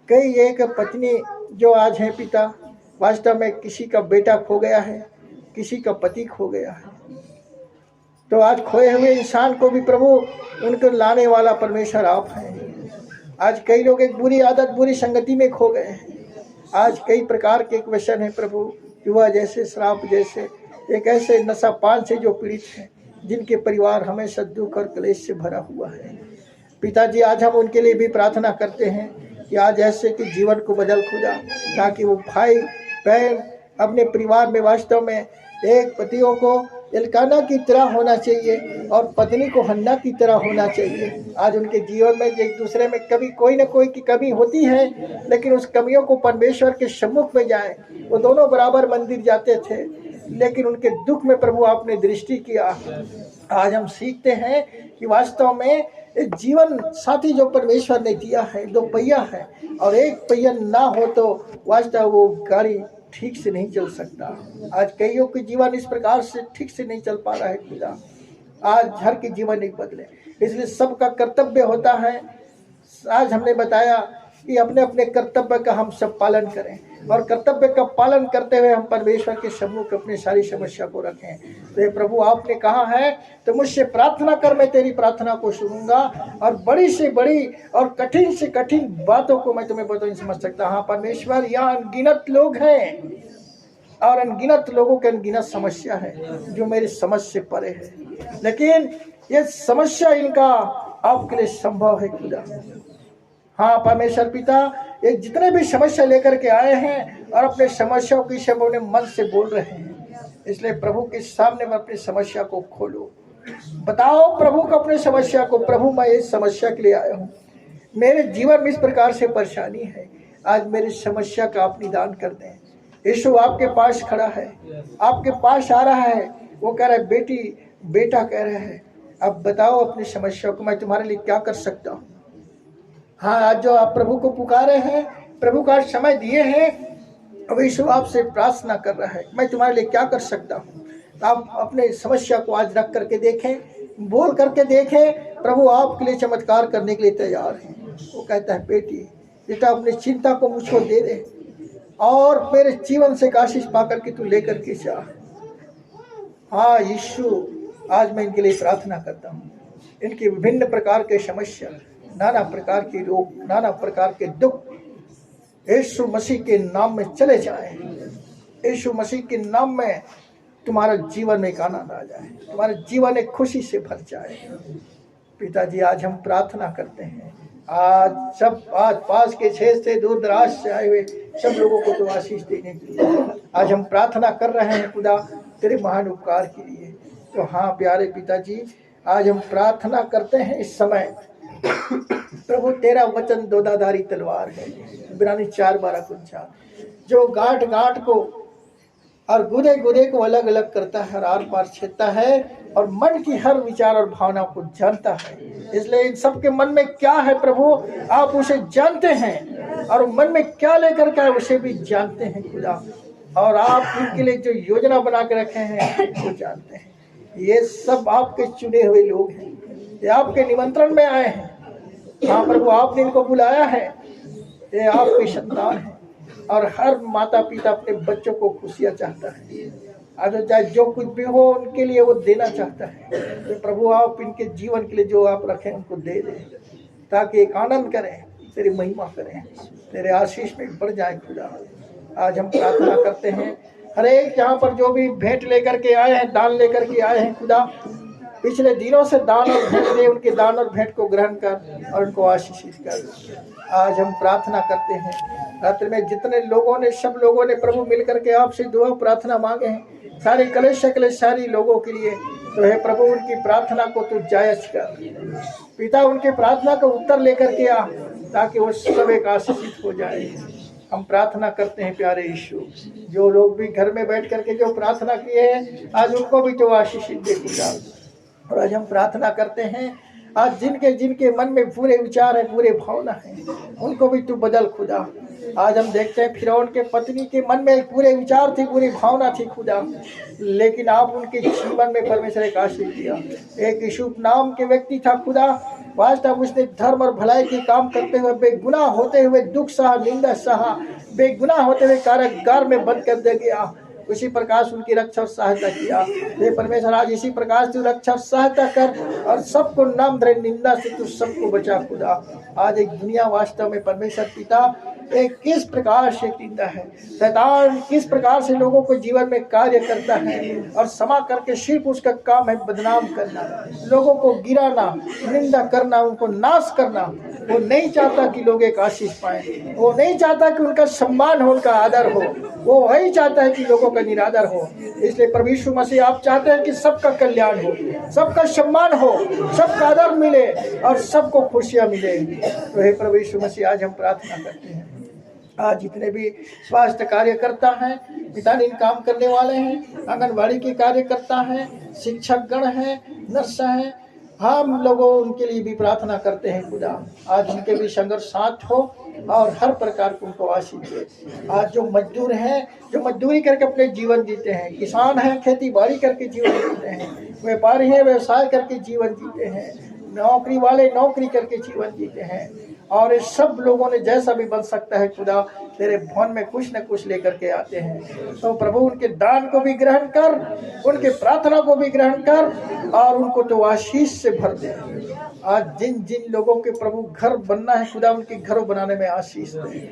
कई एक पत्नी जो आज हैं पिता, वास्तव में किसी का बेटा खो गया है, किसी का पति खो गया है, तो आज खोए हुए इंसान को भी प्रभु उनको लाने वाला परमेश्वर आप हैं। आज कई लोग एक बुरी आदत, बुरी संगति में खो गए हैं। आज कई प्रकार के व्यसन है प्रभु, युवा जैसे, श्राप जैसे, एक ऐसे नशा पान से जो पीड़ित हैं, जिनके परिवार हमेशा दुख और क्लेश से भरा हुआ है। पिताजी आज हम उनके लिए भी प्रार्थना करते हैं कि आज ऐसे कि जीवन को बदल खुदा, ताकि वो भाई बहन अपने परिवार में वास्तव में एक पतियों को एल्काना की तरह होना चाहिए और पत्नी को हन्ना की तरह होना चाहिए। आज उनके जीवन में एक दूसरे में कभी कोई न कोई की कमी होती है, लेकिन उस कमियों को परमेश्वर के सम्मुख में जाए। वो दोनों बराबर मंदिर जाते थे, लेकिन उनके दुख में प्रभु आपने दृष्टि किया। आज हम सीखते हैं कि वास्तव में एक जीवन साथी जो परमेश्वर ने दिया है, 2 पहिया है और 1 पहिया ना हो तो वास्तव वो गाड़ी ठीक से नहीं चल सकता। आज कईयों के जीवन इस प्रकार से ठीक से नहीं चल पा रहा है खुदा। आज हर के जीवन नहीं बदले, इसलिए सबका कर्तव्य होता है। आज हमने बताया कि अपने अपने कर्तव्य का हम सब पालन करें, और कर्तव्य का पालन करते हुए हम परमेश्वर के सम्मुख अपनी सारी समस्या को रखें। तो ये प्रभु आपने कहा है तो मुझसे प्रार्थना कर, मैं तेरी प्रार्थना को सुनूंगा, और बड़ी से बड़ी और कठिन से कठिन बातों को मैं तुम्हें बताऊं समझ सकता। हाँ परमेश्वर, यहाँ अनगिनत लोग हैं और अनगिनत लोगों की अनगिनत समस्या है जो मेरी समझ से परे है, लेकिन ये समस्या इनका आपके लिए संभव है खुदा। हाँ परमेश्वर पिता, ये जितने भी समस्या लेकर के आए हैं और अपने समस्याओं की सब अपने मन से बोल रहे हैं, इसलिए प्रभु के सामने में अपनी समस्या को खोलो, बताओ प्रभु को अपनी समस्या को। प्रभु मैं इस समस्या के लिए आया हूँ, मेरे जीवन में इस प्रकार से परेशानी है, आज मेरी समस्या का आप निदान कर दें। यीशु आपके पास खड़ा है, आपके पास आ रहा है, वो कह रहा है बेटी बेटा कह रहा है, अब बताओ अपनी समस्या को, मैं तुम्हारे लिए क्या कर सकता हूँ। हाँ आज जो आप प्रभु को पुकारे हैं, प्रभु का समय दिए हैं, अब यीशु आपसे प्रार्थना कर रहा है मैं तुम्हारे लिए क्या कर सकता हूँ। आप अपने समस्या को आज रख करके देखें, बोल करके देखें, प्रभु आपके लिए चमत्कार करने के लिए तैयार है। वो कहता है बेटी बेटा अपनी चिंता को मुझको दे दे और मेरे जीवन से आशीष पा करके तू लेकर के जा। हाँ यीशु, आज मैं इनके लिए प्रार्थना करता हूँ, इनकी विभिन्न प्रकार के समस्या, नाना प्रकार के रोग, नाना प्रकार के दुख यीशु मसीह के नाम में चले जाए। यीशु मसीह के नाम में तुम्हारा जीवन में एक आनंद आ जाए, तुम्हारा जीवन एक खुशी से भर जाए। पिताजी आज हम प्रार्थना करते हैं, आज पास के क्षेत्र से दूर दराज से आए हुए सब लोगों को तो आशीष देने के लिए आज हम प्रार्थना कर रहे हैं खुदा, तेरे महान उपकार के लिए। तो हाँ प्यारे पिताजी, आज हम प्रार्थना करते हैं इस समय, प्रभु तेरा वचन दोधाधारी तलवार है, इब्रानी 4:12 जो गांठ गांठ को और गुदे गुदे को अलग अलग करता है और आर पार छेदता है और मन की हर विचार और भावना को जानता है। इसलिए इन सबके मन में क्या है प्रभु आप उसे जानते हैं, और मन में क्या लेकर के उसे भी जानते हैं खुदा, और आप इनके लिए जो योजना बना के रखे हैं वो जानते हैं। ये सब आपके चुने हुए लोग हैं, ये आपके निमंत्रण में आए हैं। हाँ प्रभु आपने इनको बुलाया है, ये आपकी संतान है, और हर माता पिता अपने बच्चों को खुशियाँ चाहता है। आज चाहे जो कुछ भी हो उनके लिए वो देना चाहता है। तो प्रभु आप इनके जीवन के लिए जो आप रखें उनको दे दें, ताकि एक आनंद करें, तेरी महिमा करें, तेरे आशीष में बढ़ जाए खुदा। आज हम प्रार्थना करते हैं हर एक यहाँ पर जो भी भेंट लेकर के आए हैं, दान लेकर के आए हैं खुदा, पिछले दिनों से दान और भेंट दे, उनके दान और भेंट को ग्रहण कर और उनको आशीषित कर। आज हम प्रार्थना करते हैं रात्रि में जितने लोगों ने, सब लोगों ने प्रभु मिलकर के आपसे दुआ प्रार्थना मांगे हैं, सारी कलेश सारी लोगों के लिए, तो है प्रभु उनकी प्रार्थना को तू जायज कर पिता, उनके प्रार्थना का उत्तर लेकर के आ, ताकि वो सब एक आशीषित हो जाए। हम प्रार्थना करते हैं प्यारे यीशु, जो लोग भी घर में बैठ करके जो प्रार्थना किए हैं आज उनको भी तो आशीषित दे खुदा। और आज हम प्रार्थना करते हैं आज जिनके मन में पूरे विचार है, पूरे भावना है, उनको भी तू बदल खुदा। आज हम देखते हैं फिरौन के पत्नी के मन में पूरे विचार थे, पूरी भावना थी खुदा, लेकिन आप उनके जीवन में परमेश्वर एक आशीष दिया। एक यूसुफ नाम के व्यक्ति था खुदा, वास्तव उसने धर्म और भलाई के काम करते हुए बेगुनाह होते हुए दुख सहा, निंदा सहा, बेगुनाह होते हुए कारागार में बंद कर दे गया। उसी प्रकार से उनकी रक्षा और सहायता किया। हे परमेश्वर आज इसी प्रकार से रक्षा और सहायता कर और सबको नाम धरे निंदा से तू सबको बचा खुदा। आज एक दुनिया वास्तव में परमेश्वर पिता एक किस प्रकार से निंदा है, शैतान किस प्रकार से लोगों को जीवन में कार्य करता है और समा करके सिर्फ उसका काम है बदनाम करना, लोगों को गिराना, निंदा करना, उनको नाश करना। वो नहीं चाहता कि लोग एक आशीष पाए, वो नहीं चाहता कि उनका सम्मान हो, उनका आदर हो, वो वही चाहता है कि लोगों का निरादर हो। इसलिए प्रभु यीशु मसीह आप चाहते हैं कि सबका कल्याण हो, सबका सम्मान हो, सबका आदर मिले और सबको खुशियाँ मिले। तो हे प्रभु यीशु मसीह आज हम प्रार्थना करते हैं, आज जितने भी स्वास्थ्य कार्यकर्ता हैं, पितालीन काम करने वाले हैं, आंगनबाड़ी के कार्यकर्ता हैं, शिक्षक गण हैं, नर्स हैं, हम लोगों उनके लिए भी प्रार्थना करते हैं खुदा, आज उनके भी संघर्ष साथ हो और हर प्रकार को उनको आशीष दे। आज जो मजदूर हैं, जो मजदूरी करके अपने जीवन जीते हैं, किसान हैं खेती बाड़ी करके जीवन जीते हैं, व्यापारी हैं व्यवसाय करके जीवन जीते हैं, नौकरी वाले नौकरी करके जीवन जीते हैं, और इस सब लोगों ने जैसा भी बन सकता है खुदा तेरे भवन में कुछ न कुछ लेकर के आते हैं। तो प्रभु उनके दान को भी ग्रहण कर, उनके प्रार्थना को भी ग्रहण कर और उनको तो आशीष से भर दे। आज जिन जिन लोगों के प्रभु घर बनना है खुदा, उनके घरों बनाने में आशीष दे।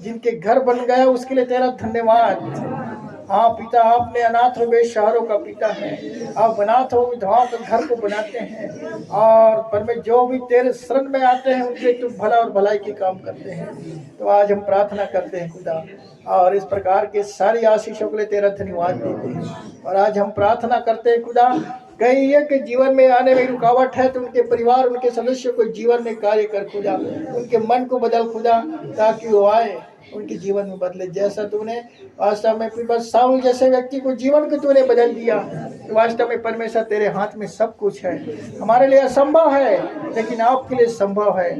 जिनके घर बन गया उसके लिए तेरा धन्यवाद। हाँ पिता, आपने अनाथ और बेसहारों का पिता है, आप अनाथ और विधवाओं के घर को बनाते हैं, और पर में जो भी तेरे शरण में आते हैं उनके तुम भला और भलाई के काम करते हैं। तो आज हम प्रार्थना करते हैं खुदा, और इस प्रकार के सारी आशीषों के लिए तेरा धन्यवाद देते हैं। और आज हम प्रार्थना करते हैं खुदा, कई के जीवन में आने में रुकावट है तो उनके परिवार उनके सदस्यों को जीवन में कार्य कर खुदा, उनके मन को बदल खुदा, ताकि वो आए उनके जीवन में बदले। जैसा तूने वास्तव में बस साउल जैसे व्यक्ति को जीवन को तूने बदल दिया, तो वास्तव में परमेश्वर तेरे हाथ में सब कुछ है। हमारे लिए असंभव है लेकिन आपके लिए संभव है।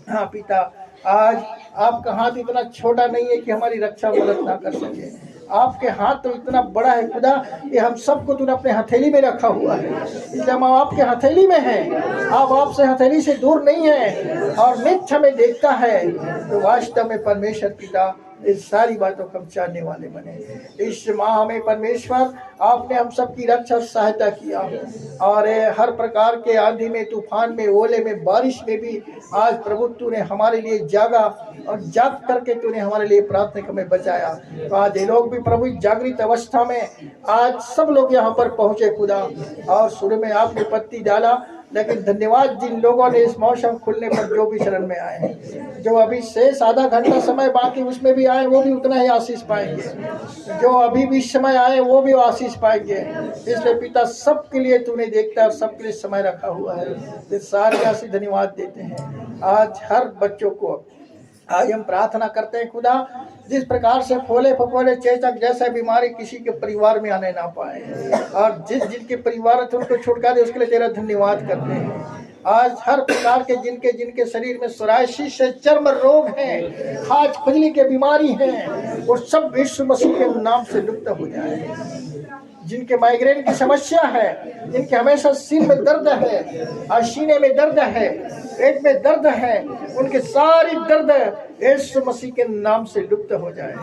हाँ पिता, आज आपका हाथ इतना छोटा नहीं है कि हमारी रक्षा मदद ना कर सके। आपके हाथ तो इतना बड़ा है खुदा कि हम सबको तूने अपने हथेली में रखा हुआ है, इसलिए हम आपके हथेली में हैं। आप आपसे हथेली से दूर नहीं है और नित्य हमें देखता है। तो वास्तव में परमेश्वर पिता इस सारी बातों को हम जानने वाले बने। इस माह में परमेश्वर आपने हम सबकी रक्षा सहायता किया, और हर प्रकार के आंधी में, तूफान में, ओले में, बारिश में भी आज प्रभु तूने हमारे लिए जागा, और जाग करके तूने हमारे लिए प्रार्थना में बचाया। तो आज ये लोग भी प्रभु जागृत अवस्था में आज सब लोग यहाँ पर पहुँचे खुदा, और शुरू में आपने पत्ती डाला, लेकिन धन्यवाद जिन लोगों ने इस मौसम खुलने पर जो भी शरण में आए हैं, जो अभी शेष आधा घंटा समय बाकी उसमें भी आए वो भी उतना ही आशीष पाएंगे, जो अभी भी समय आए वो भी आशीष पाएंगे। इसलिए पिता सबके लिए तूने देखता है और सबके लिए समय रखा हुआ है, तो सारे आशीष धन्यवाद देते हैं। आज हर बच्चों को आज हम प्रार्थना करते हैं खुदा, जिस प्रकार से फोले फपोले चेचक जैसा बीमारी किसी के परिवार में आने ना पाए, और जिनके परिवार थे उनको छुटका दे, उसके लिए तेरा धन्यवाद करते हैं। आज हर प्रकार के जिनके जिनके शरीर में सोराइसिस से चर्म रोग हैं, खाज खुजली के बीमारी हैं, वो सब यीशु मसीह के नाम से लुप्त हो जाए। जिनके माइग्रेन की समस्या है, जिनके हमेशा सिर में दर्द है, सीने में दर्द है, पेट में दर्द है, उनके सारी दर्द यीशु मसीह के नाम से लुप्त हो जाए।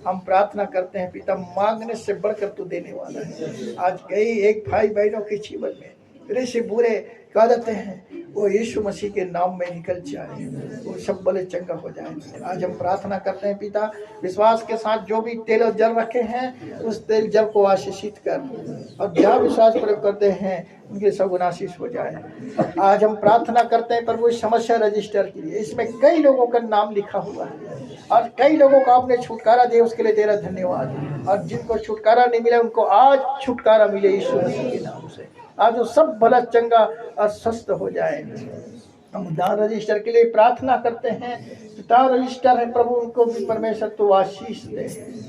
हम प्रार्थना करते हैं पिता, मांगने से बढ़कर तू देने वाला है। आज कई एक भाई बहनों के जीवन में बुरे से बुरे आदतें हैं, वो यीशु मसीह के नाम में निकल जाए, वो सब बड़े चंगा हो जाए। आज हम प्रार्थना करते हैं पिता, विश्वास के साथ जो भी तेल और जल रखे हैं उस तेल जल को आशीषित कर, और जहाँ विश्वास प्रयोग करते हैं उनके सब आशीष हो जाए। आज हम प्रार्थना करते हैं प्रभु समस्या रजिस्टर के लिए, इसमें कई लोगों का नाम लिखा हुआ है और कई लोगों को आपने छुटकारा दिया, उसके लिए तेरा धन्यवाद। और जिनको छुटकारा नहीं मिला उनको आज छुटकारा मिले यीशु मसीह के नाम से। आज वो सब भला चंगा और स्वस्थ हो जाए। हम दान रजिस्टर के लिए प्रार्थना करते हैं, दान रजिस्टर है प्रभु, उनको भी परमेश्वर तो आशीष दे,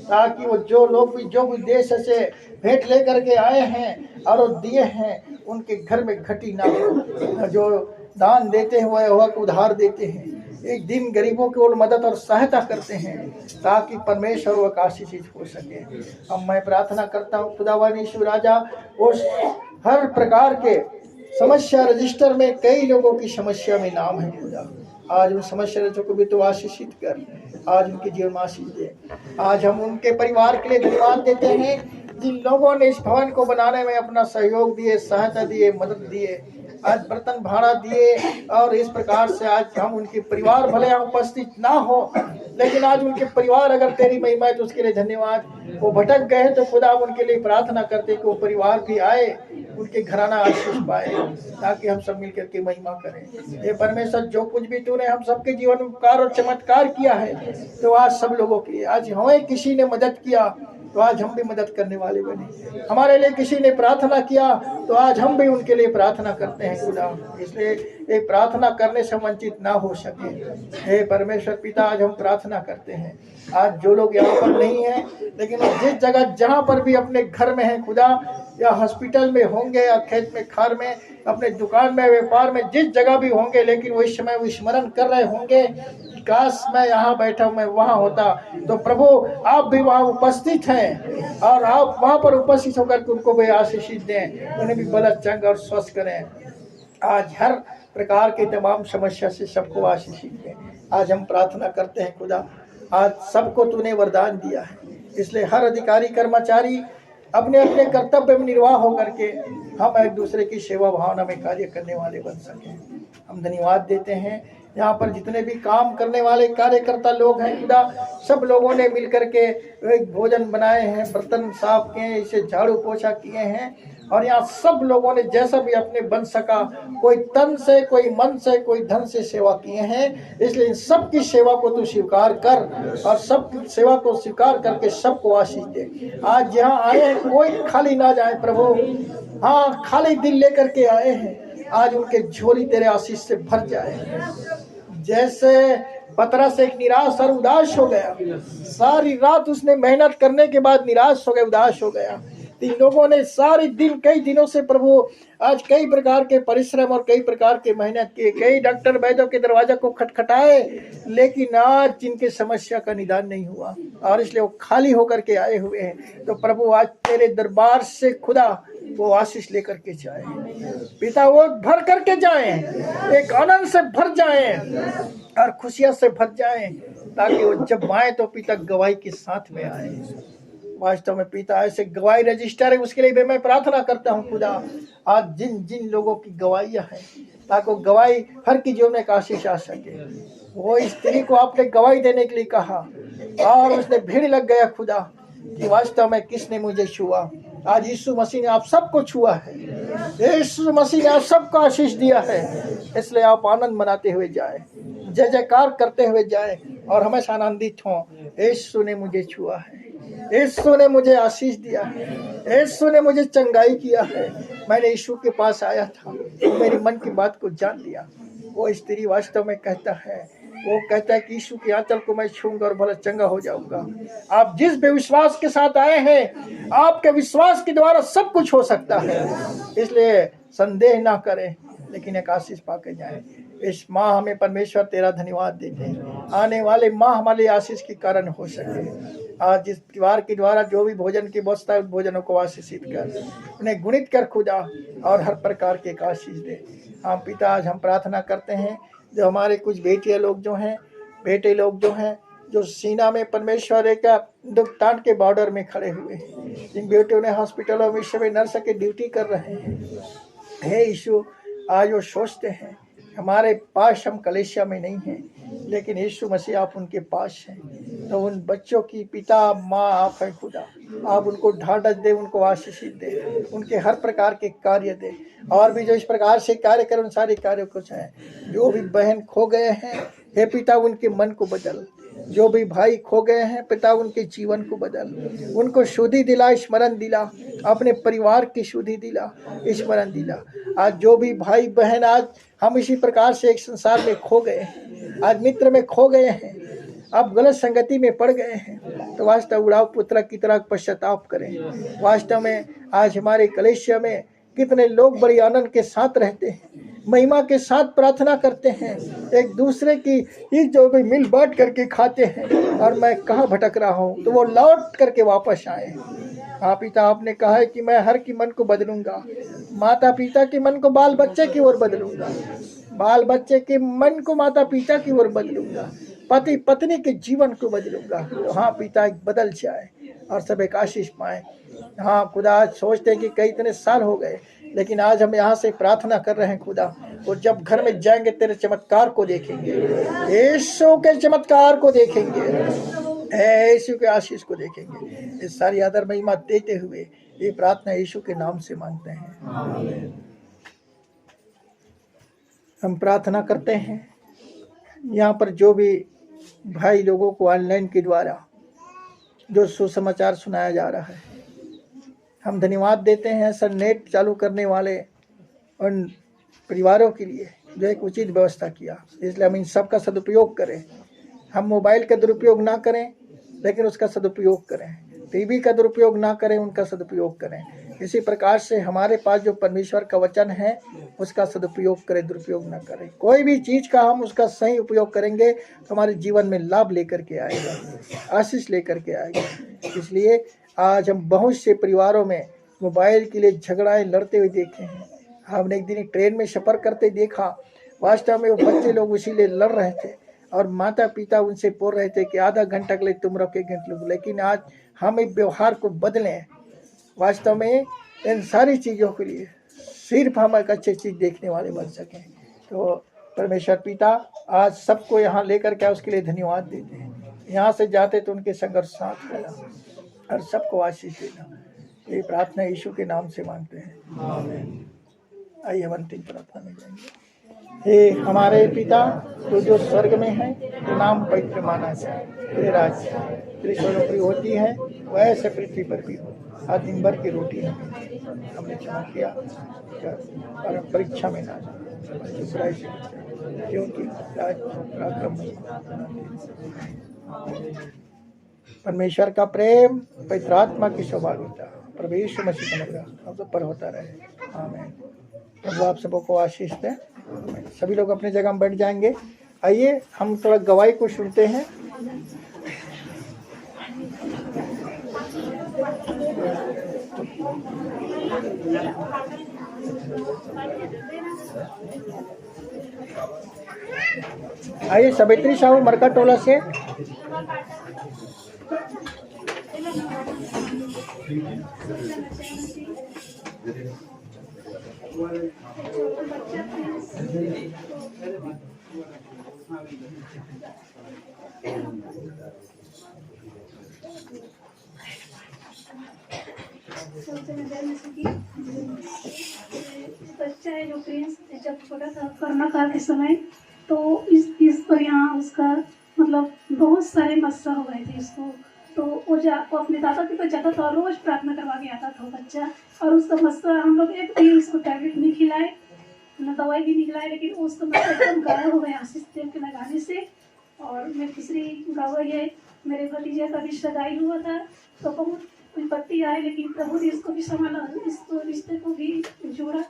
ताकि वो जो लोग भी जो भी देश से भेंट लेकर के आए हैं और वो दिए हैं उनके घर में घटी ना हो। जो दान देते हैं वह उधार देते हैं, एक दिन गरीबों की ओर मदद और सहायता करते हैं, ताकि परमेश्वर वह आशीषित हो सके। अब मैं प्रार्थना करता हूँ खुदावन यीशु राजा, उस हर प्रकार के समस्या रजिस्टर में कई लोगों की समस्या में नाम है खुदा, आज उन समस्या रजिस्टर को भी तो आशीषित कर, आज उनके जीवन में आशीष दे। आज हम उनके परिवार के लिए धन्यवाद देते हैं जिन लोगों ने इस भवन को बनाने में अपना सहयोग दिए, सहायता दिए, मदद दिए, आज बर्तन भाड़ा दिए, और इस प्रकार से आज हम उनके परिवार भले यहाँ उपस्थित ना हो, लेकिन आज उनके परिवार अगर तेरी महिमा है तो उसके लिए धन्यवाद। वो भटक गए तो खुदा उनके लिए प्रार्थना करते कि वो परिवार भी आए, उनके घराना आशीष पाए, ताकि हम सब मिलकर के महिमा करें। ये परमेश्वर जो कुछ भी तूने हम सबके जीवन में उपकार और चमत्कार किया है, तो आज सब लोगों के लिए, आज हमें किसी ने मदद किया तो आज हम भी मदद करने वाले बने, हमारे लिए किसी ने प्रार्थना किया तो आज हम भी उनके लिए प्रार्थना करते हैं खुदा। इसलिए एक प्रार्थना करने से वंचित ना हो सके। हे परमेश्वर पिता, आज हम प्रार्थना करते हैं, आज जो लोग यहाँ पर नहीं हैं लेकिन जिस जगह जहाँ पर भी अपने घर में है खुदा, या हॉस्पिटल में होंगे या खेत में खार में, अपने दुकान में, व्यापार में, जिस जगह भी होंगे, लेकिन वो इस समय वो स्मरण कर रहे होंगे कि काश मैं यहाँ बैठा, मैं वहाँ होता। तो प्रभु आप भी वहाँ उपस्थित हैं और आप वहाँ पर उपस्थित होकर के उनको भी आशीष दें, उन्हें भी बल चंग और स्वस्थ करें। आज हर प्रकार के तमाम समस्या से सबको आशीष दें। आज हम प्रार्थना करते हैं खुदा, आज सबको तूने वरदान दिया है, इसलिए हर अधिकारी कर्मचारी अपने अपने कर्तव्य में निर्वाह होकर के हम एक दूसरे की सेवा भावना में कार्य करने वाले बन सकें। हम धन्यवाद देते हैं यहाँ पर जितने भी काम करने वाले कार्यकर्ता लोग हैं खुदा, सब लोगों ने मिलकर के एक भोजन बनाए हैं, बर्तन साफ किए हैं, इसे झाड़ू पोछा किए हैं, और यहाँ सब लोगों ने जैसा भी अपने बन सका, कोई तन से, कोई मन से, कोई धन से सेवा किए हैं। इसलिए इन सब की सेवा को तू स्वीकार कर और सब सेवा को स्वीकार करके सबको आशीष दे। आज यहाँ आए हैं कोई खाली ना जाए प्रभु, हाँ खाली दिल लेकर के आए हैं, आज उनके झोली तेरे आशीष से भर जाए। जैसे पतरस एक निराश और उदास हो गया, सारी रात उसने मेहनत करने के बाद निराश हो गया, उदास हो गया। इन लोगों ने सारे दिन, कई दिनों से प्रभु आज कई प्रकार के परिश्रम और कई प्रकार के मेहनत किए, कई डॉक्टर वैद्यों के दरवाजा को खटखटाए, लेकिन आज जिनके समस्या का निदान नहीं हुआ और इसलिए वो खाली होकर के आए हुए हैं। तो प्रभु आज तेरे दरबार से खुदा वो आशीष लेकर के जाए पिता, वो भर करके जाए, एक आनंद से भर जाए और खुशियां से भर जाए, ताकि वो जब आए तो पिता गवाही के साथ में आए। वास्तव में पिता ऐसे गवाही रजिस्टर है, उसके लिए भी मैं प्रार्थना करता हूँ खुदा, आज जिन जिन लोगों की गवाहियां हैं, ताकि वो गवाही हर की जीवन में एक आशीष आ सके। वो स्त्री को आपने गवाही देने के लिए कहा और उसने भीड़ लग गया खुदा कि वास्तव में किसने मुझे छुआ। आज यीशु मसीह ने आप सबको छुआ है, यीशु मसीह ने आप सबको आशीष दिया है, इसलिए आप आनंद मनाते हुए जाए, जय जयकार करते हुए जाए और हमेशा आनंदित हों। यीशु ने मुझे छुआ है, यीशु ने मुझे आशीष दिया है, यीशु ने मुझे चंगाई किया है। मैंने यीशु के पास आया था, तो मेरी मन की बात को जान लिया। वो स्त्री वास्तव में कहता है, वो कहता है कि यीशु के आंचल को मैं छूंगा और भला चंगा हो जाऊंगा। आप जिस विश्वास के साथ आए हैं, आपके विश्वास के द्वारा सब कुछ हो सकता है, इसलिए संदेह ना करें, लेकिन एक आशीष पाके जाएं। इस माह हमें परमेश्वर तेरा धन्यवाद देते हैं, आने वाले माह हमारे आशीष के कारण हो सके। आज जिस परिवार के द्वारा जो भी भोजन की व्यवस्था है, उस भोजनों को आशीषित कर, उन्हें गुणित कर खुदा और हर प्रकार के आशीष दे। हम पिता आज हम प्रार्थना करते हैं, जो हमारे कुछ बेटे लोग जो हैं, जो सीना में परमेश्वर एक दुखतान के बॉर्डर में खड़े हुए हैं, जिन बेटियों ने हॉस्पिटलों में समय नर्स के ड्यूटी कर रहे हैं, हे यीशु आज वो सोचते हैं हमारे पास हम कलेशिया में नहीं हैं, लेकिन यीशु मसीह आप उनके पास हैं। तो उन बच्चों की पिता माँ आप हैं खुदा, आप उनको ढांढस दे, उनको आशीषित दे, उनके हर प्रकार के कार्य दे, और भी जो इस प्रकार से कार्य करें उन सारे कार्यों को चाहें। जो भी बहन खो गए हैं, हे पिता उनके मन को बदल, जो भी भाई खो गए हैं पिता उनके जीवन को बदल, उनको शुद्धि दिला, स्मरण दिला, अपने परिवार की शुद्धि दिला, स्मरण दिला। आज जो भी भाई बहन आज हम इसी प्रकार से एक संसार में खो गए हैं, आज मित्र में खो गए हैं, अब गलत संगति में पड़ गए हैं, तो वास्तव उड़ाव पुत्र की तरह पश्चाताप करें। वास्तव में आज हमारे कलेशिया में कितने लोग बड़ी आनंद के साथ रहते हैं, महिमा के साथ प्रार्थना करते हैं, एक दूसरे की चीज जो भी मिल बांट करके खाते हैं, और मैं कहाँ भटक रहा हूँ तो वो लौट करके वापस आए। हाँ पिता आपने कहा है कि मैं हर की मन को बदलूंगा, माता पिता के मन को बाल बच्चे की ओर बदलूंगा, बाल बच्चे के मन को माता पिता की ओर बदलूंगा, पति पत्नी के जीवन को बदलूंगा। तो हाँ पिता बदल जाए और सब एक आशीष पाए। हाँ खुदा आज सोचते हैं कि कई इतने साल हो गए, लेकिन आज हम यहाँ से प्रार्थना कर रहे हैं खुदा, और जब घर में जाएंगे तेरे चमत्कार को देखेंगे, यीशु के चमत्कार को देखेंगे, यीशु के आशीष को देखेंगे। इस सारी आदर महिमा देते हुए ये प्रार्थना यीशु के नाम से मांगते हैं। हम प्रार्थना करते हैं यहाँ पर जो भी भाई लोगों को ऑनलाइन के द्वारा जो सुसमाचार सुनाया जा रहा है, हम धन्यवाद देते हैं सर नेट चालू करने वाले उन परिवारों के लिए जो एक उचित व्यवस्था किया। इसलिए हम इन सब का सदुपयोग करें, हम मोबाइल का दुरुपयोग ना करें लेकिन उसका सदुपयोग करें, टीवी का दुरुपयोग ना करें, उनका सदुपयोग करें। इसी प्रकार से हमारे पास जो परमेश्वर का वचन है उसका सदुपयोग करें, दुरुपयोग न करें। कोई भी चीज़ का हम उसका सही उपयोग करेंगे तो हमारे जीवन में लाभ लेकर के आएगा, आशीष लेकर के आएगा। इसलिए आज हम बहुत से परिवारों में मोबाइल के लिए झगड़ाएं लड़ते हुए देखे हैं। हमने एक दिन ट्रेन में सफ़र करते देखा, वास्तव में वो बच्चे लोग उसी लिए लड़ रहे थे और माता पिता उनसे बोल रहे थे कि आधा घंटा के लिए तुम रहो, 1 घंटे लोग। लेकिन आज हम एक व्यवहार को बदलें। वास्तव में इन सारी चीज़ों के लिए सिर्फ हम एक अच्छी चीज़ देखने वाले बन सकें। तो परमेश्वर पिता आज सबको यहाँ लेकर के उसके लिए धन्यवाद देते हैं। यहाँ से जाते तो उनके संघर्ष साथ रहना और सबको आशीष देना। ये प्रार्थना यीशु के नाम से मांगते हैं, आमीन। आइए हम अंतिम प्रार्थना में जाएंगे। हे हमारे पिता तो जो स्वर्ग में है, तो नाम पवित्र माना जाए, तेरे राज्य तेरी स्वरूपी होती है वैसे पृथ्वी पर भी हो। आज दिन भर की रोटी हमने क्षमा किया और परीक्षा में ना बुराई से बचाए, क्योंकि राज पराक्रम परमेश्वर का प्रेम, पवित्र आत्मा की सौभाग्यता, प्रभु यीशु मसीह का अनुग्रह हम सब पर होता रहे, आमीन। प्रभु आप सबको आशीष दें। सभी लोग अपनी जगह में बैठ जाएंगे। आइए हम थोड़ा गवाही को सुनते हैं। आइए सवित्री साहू मरका टोला से। बच्चा है जो प्रिंस जब छोटा था कोरोना काल के समय, तो इस पर यहाँ उसका मतलब बहुत सारे मस्सा हो गए थे इसको। तो वो अपने दादा के पास जाता था, रोज प्रार्थना करवा के आता था बच्चा। और उसका मस्सा हम लोग एक भी उसको टैबलेट नहीं खिलाए, ना दवाई भी नहीं खिलाए, लेकिन उसका मस्सा एकदम गायब हो गया आशीष तेल के लगाने से। और मैं तीसरी गवाही है, मेरे भतीजे का रिश्ता गायब हुआ था, तो बहुत विपत्ति आए, लेकिन प्रभु ने इसको भी संभाला, इसको रिश्ते को भी जोड़ा।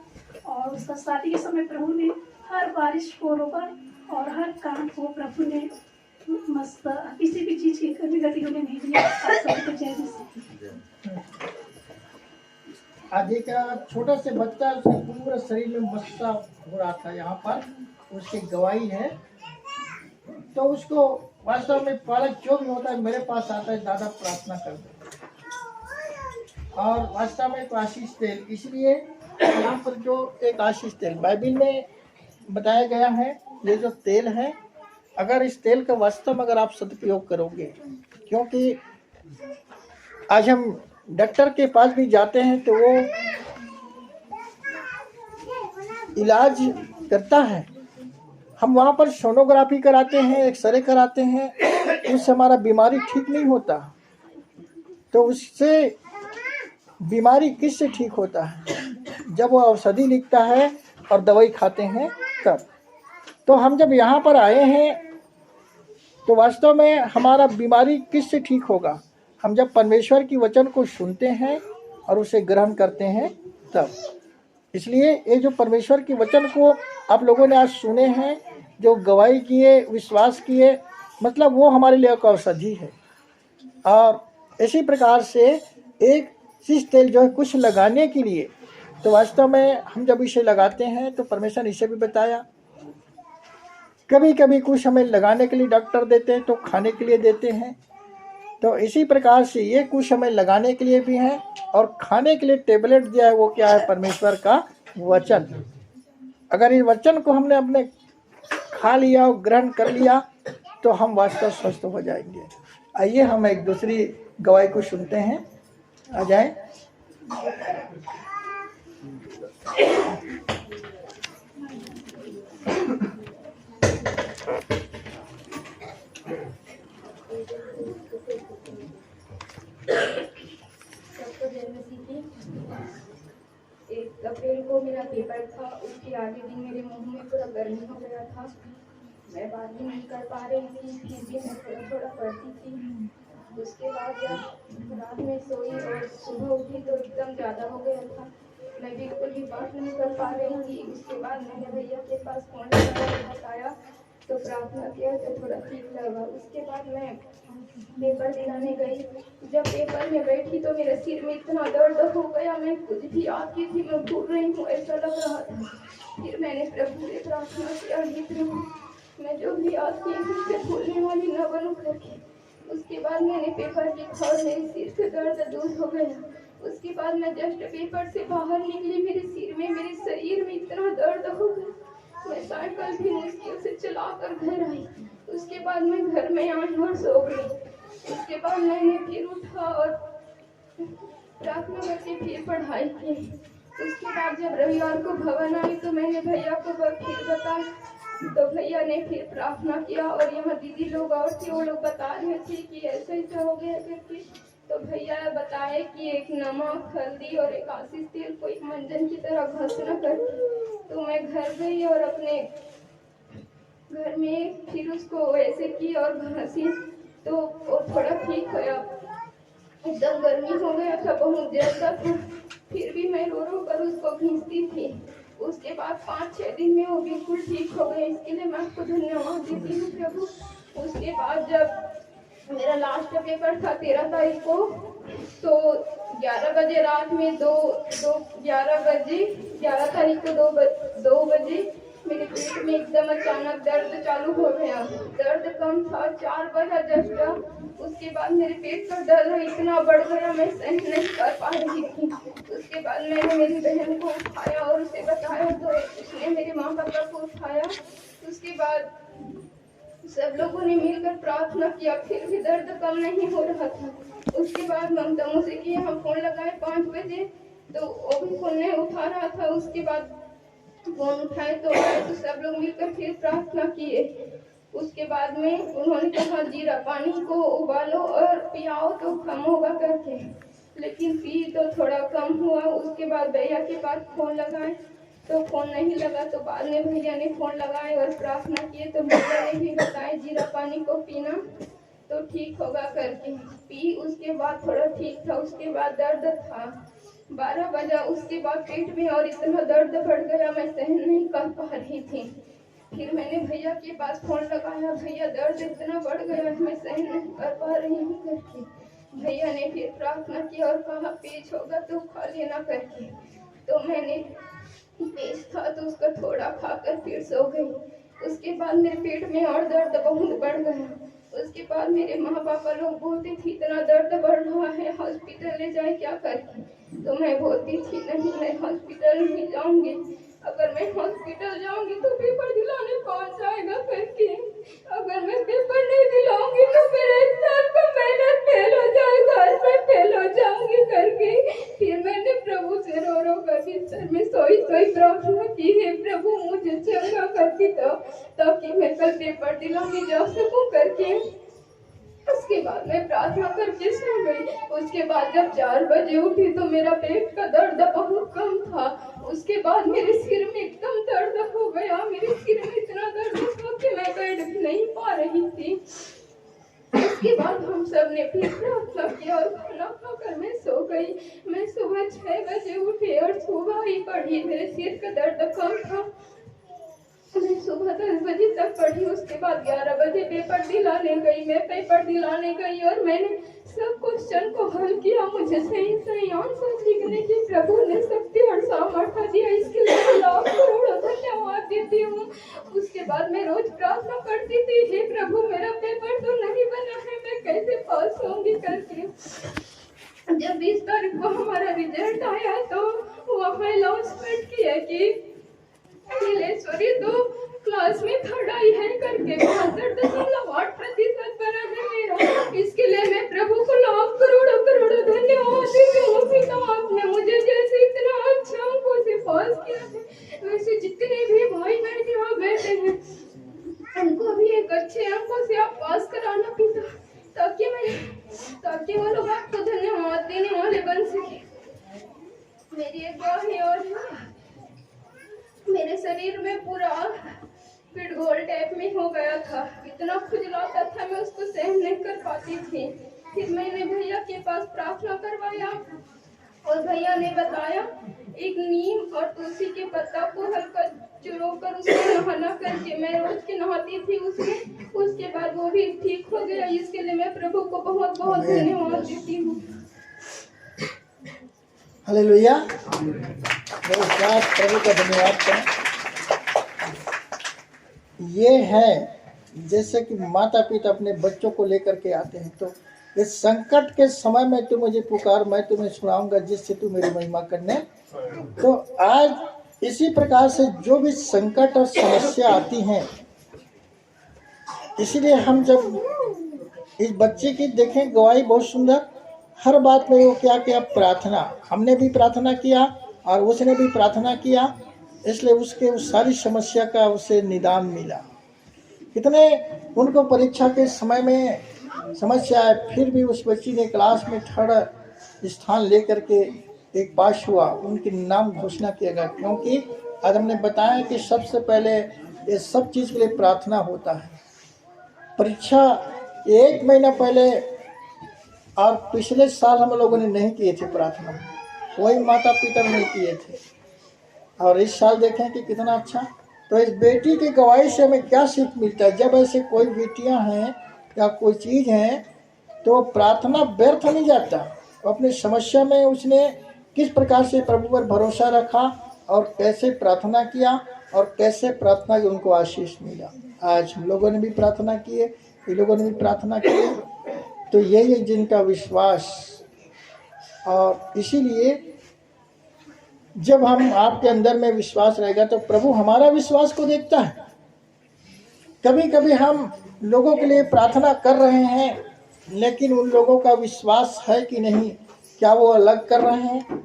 और उसका शादी के समय प्रभु ने हर बारिश को रोका और हर काम को प्रभु ने मस्त, किसी भी चीज की कमी गति होने नहीं दिया। आज एक छोटा से बच्चा, उसके पूरा शरीर में मस्सा हो रहा था, यहाँ पर उसकी गवाही है। तो उसको वास्तव में पालक जो भी होता है मेरे पास आता है, दादा प्रार्थना कर दो, और वास्तव में तो आशीष तेल। इसलिए यहाँ पर जो एक आशीष तेल बाइबिल में बताया गया है, ये जो तेल है, अगर इस तेल का वास्तव में अगर आप सदुपयोग करोगे, क्योंकि आज हम डॉक्टर के पास भी जाते हैं तो वो इलाज करता है, हम वहाँ पर सोनोग्राफी कराते हैं, एक्सरे कराते हैं, उससे हमारा बीमारी ठीक नहीं होता। तो उससे बीमारी किससे ठीक होता है? जब वो औषधि लिखता है और दवाई खाते हैं तब। तो हम जब यहाँ पर आए हैं तो वास्तव में हमारा बीमारी किससे ठीक होगा? हम जब परमेश्वर की वचन को सुनते हैं और उसे ग्रहण करते हैं तब। इसलिए ये जो परमेश्वर की वचन को आप लोगों ने आज सुने हैं, जो गवाही किए, विश्वास किए, मतलब वो हमारे लिए एक औषधि है। और इसी प्रकार से एक शीश तेल जो है कुछ लगाने के लिए, तो वास्तव में हम जब इसे लगाते हैं तो परमेश्वर ने इसे भी बताया, कभी कभी कुछ हमें लगाने के लिए डॉक्टर देते हैं, तो खाने के लिए देते हैं। तो इसी प्रकार से ये कुछ हमें लगाने के लिए भी है और खाने के लिए टेबलेट दिया है, वो क्या है? परमेश्वर का वचन। अगर इस वचन को हमने अपने खा लिया और ग्रहण कर लिया तो हम वास्तव स्वस्थ हो जाएंगे। आइए हम एक दूसरी गवाही को सुनते हैं। आ जाए। एक अप्रैल को मेरा पेपर था, उसके आगे दिन मेरे मुंह में पूरा गर्मी हो गया था। मैं बात भी नहीं कर पा रही थी, फिर भी मैं थोड़ा थोड़ा पढ़ती थी। उसके बाद जब रात में सोई और सुबह उठी तो एकदम ज़्यादा हो गया था, मैं बिल्कुल भी बात नहीं कर पा रही थी। उसके बाद मैंने भैया के पास फ़ोन लगाया, बताया तो प्रार्थना किया तो थोड़ा ठीक लगा। उसके बाद मैं पेपर दिलाने गई। जब पेपर में बैठी तो मेरे सिर में इतना दर्द हो गया, मैं कुछ भी आती थी मैं भूल रही हूँ ऐसा लग रहा था। फिर मैंने प्रभु से प्रार्थना किया, हे प्रभु मैं जो भी आती हूँ उससे भूलने वाली न बनूं करके। उसके बाद मैंने पेपर लिखा और मेरे सिर से दर्द दूर हो गया। उसके बाद मैं जस्ट पेपर से बाहर निकली, मेरे सिर में मेरे शरीर में इतना दर्द हो गया, मैं साइकिल भी मुश्किल से चला कर घर आई। उसके बाद मैं घर में आई और सो गई। उसके बाद मैंने फिर उठा और प्रार्थना करके फिर पढ़ाई की। उसके बाद जब रविवार को भवन आई तो मैंने भैया को फिर बताया, तो भैया ने फिर प्रार्थना किया और यहाँ दीदी लोग और थे, वो लोग बता रहे थे कि ऐसा ऐसा हो गया करके। तो भैया बताए कि एक नमक, हल्दी और एक आशीष तेल को एक मंजन की तरह घसना करके। तो मैं घर गई और अपने घर में फिर उसको वैसे की और घसी तो वो थोड़ा ठीक हुआ। एकदम गर्मी हो गया था, बहुत ज्यादा था, फिर भी मैं रो रो कर उसको घींचती थी। उसके बाद 5-6 दिन में वो बिल्कुल ठीक हो गए। इसके लिए मैं आपको धन्यवाद देती हूँ प्रभु। उसके बाद जब मेरा लास्ट पेपर था 13 तारीख को, तो 11 बजे रात में 11 तारीख को 2 बजे मेरे पेट में एकदम अचानक दर्द चालू हो गया। दर्द कम था, 4 बजा जस्ट। उसके बाद मेरे पेट का दर्द इतना बढ़ गया मैं सहन नहीं कर पा रही थी। उसके बाद मैंने मेरी बहन को उठाया और उसे बताया तो उसने मेरे माँ पापा को उठाया। उसके बाद सब लोगों ने मिलकर प्रार्थना किया, फिर भी दर्द कम नहीं हो रहा था। उसके बाद ममता मुझे कि हम फोन लगाए 5 बजे, तो वो भी फोन नहीं उठा रहा था। उसके बाद फोन उठाए तो सब लोग मिलकर फिर प्रार्थना किए। उसके बाद में उन्होंने कहा जीरा पानी को उबालो और पियाओ तो कम होगा करके, लेकिन पी तो थोड़ा कम हुआ। उसके बाद भैया के पास फोन लगाए तो फोन नहीं लगा, तो बाद में भैया ने फोन लगाए और प्रार्थना किए तो भैया ने भी बताया जीरा पानी को पीना तो ठीक होगा करके पी। उसके बाद थोड़ा ठीक था। उसके बाद दर्द था 12 बजा। उसके बाद पेट में और इतना दर्द बढ़ गया मैं सहन नहीं कर पा रही थी। फिर मैंने भैया के पास फोन लगाया, भैया दर्द इतना बढ़ गया मैं सहन नहीं कर पा रही हूँ करके। भैया ने फिर प्रार्थना की और कहा पेज होगा तो खा लेना करके। तो मैंने पेज था तो उसका थोड़ा खाकर फिर सो गई। उसके बाद मेरे पेट में और दर्द बहुत बढ़ गया। उसके बाद मेरे माँ पापा लोग बोलते थे इतना दर्द बढ़ रहा है हॉस्पिटल ले जाए क्या करके, तो मैं बोलती थी नहीं मैं हॉस्पिटल नहीं जाऊंगी, अगर मैं हॉस्पिटल जाऊंगी तो पेपर दिलाने कौन जाएगा करके, अगर मैं पेपर नहीं दिलाऊंगी तो मेरा 1 साल का मेहनत फेल हो जाएगा, मैं फेल हो जाऊंगी करके। फिर मैंने प्रभु से रो रो कर बिस्तर में सोई प्रार्थना की, है प्रभु मुझे चंगा करके दो ताकि मैं कल पेपर दिलाने जा सकूं करके। उसके बाद मैं प्रार्थना करके सो गई। उसके बाद जब 4 बजे उठी तो मेरा पेट का दर्द बहुत कम था। उसके बाद मेरे सिर में एकदम दर्द हो गया, मेरे सिर में इतना दर्द था कि मैं बैठ भी नहीं पा रही थी। उसके बाद हम सब ने फिर प्रार्थना किया और खाना खाकर मैं सो गई। मैं सुबह 6 बजे उठी और सुबह ही पढ़ी, मेरे सिर का दर्द कम था। मैं सुबह 10 बजे तक पढ़ी। उसके बाद 11 बजे पेपर दिलाने गई। मैं पेपर दिलाने गई और मैंने सब क्वेश्चन को हल किया। मुझे सही सही आंसर लिखने की प्रभु ने शक्ति और सामर्थ्य दिया, इसके लिए लाख करोड़ धन्यवाद देती हूँ। उसके बाद मैं रोज प्रार्थना करती थी, हे प्रभु मेरा पेपर तो नहीं बना है, मैं कैसे पास होंगी करके। जब 20 तारीख को हमारा रिजल्ट आया तो वहाँ अनाउंसमेंट किया कि नीलेश्वरी तो क्लास में 3rd आई है करके 72.8% बना है मेरा। इसके लिए मैं प्रभु को लाख करोड़ धन्यवाद देती हूँ। पिता आपने मुझे जैसे इतना अच्छा अंकों से पास किया है, वैसे जितने भी भाई बहन यहाँ बैठे हैं उनको भी एक अच्छे अंकों से आप पास कराना पिता, ताकि वो लोग आपको धन्यवाद देने वाले बन सके। मेरी एक बात और मेरे शरीर में पूरा पिटगोल टाइप में हो गया था, इतना खुजलाता था मैं उसको सहन नहीं कर पाती थी। फिर मैंने भैया के पास प्रार्थना करवाया और भैया ने बताया एक नीम और तुलसी के पत्ता को हल्का चुरोकर उसमें नहाना करके मैं रोज के नहाती थी उसमें। उसके बाद वो भी ठीक हो गया। इसके लिए मैं प्रभु को बहुत बहुत धन्यवाद देती हूँ। हालेलुया। प्रभु का धन्यवाद करें। ये है जैसे कि माता पिता अपने बच्चों को लेकर के आते हैं, तो इस संकट के समय में तू मुझे पुकार, मैं तुम्हें सुनाऊंगा जिससे तू मेरी महिमा करने। तो आज इसी प्रकार से जो भी संकट और समस्या आती हैं, इसलिए हम जब इस बच्चे की देखें गवाही बहुत सुंदर, हर बात में वो क्या किया, प्रार्थना। हमने भी प्रार्थना किया और उसने भी प्रार्थना किया, इसलिए उसके उस सारी समस्या का उसे निदान मिला। कितने उनको परीक्षा के समय में समस्या है, फिर भी उस बच्ची ने क्लास में 3rd स्थान लेकर के एक पास हुआ, उनके नाम घोषणा किया गया। क्योंकि आज हमने बताया कि सबसे पहले ये सब चीज़ के लिए प्रार्थना होता है। परीक्षा 1 महीना पहले और पिछले साल हम लोगों ने नहीं किए थे प्रार्थना, कोई माता पिता नहीं किए थे, और इस साल देखें कि कितना अच्छा। तो इस बेटी की गवाही से हमें क्या सीख मिलता है, जब ऐसे कोई बेटियां हैं या कोई चीज़ है तो प्रार्थना व्यर्थ नहीं जाता। अपनी समस्या में उसने किस प्रकार से प्रभु पर भरोसा रखा और कैसे प्रार्थना किया और कैसे प्रार्थना की उनको आशीष मिला। आज हम लोगों ने भी प्रार्थना की है, ये लोगों ने भी प्रार्थना की है, तो यही है जिनका विश्वास। और इसीलिए जब हम आपके अंदर में विश्वास रहेगा तो प्रभु हमारा विश्वास को देखता है। कभी कभी हम लोगों के लिए प्रार्थना कर रहे हैं, लेकिन उन लोगों का विश्वास है कि नहीं, क्या वो अलग कर रहे हैं।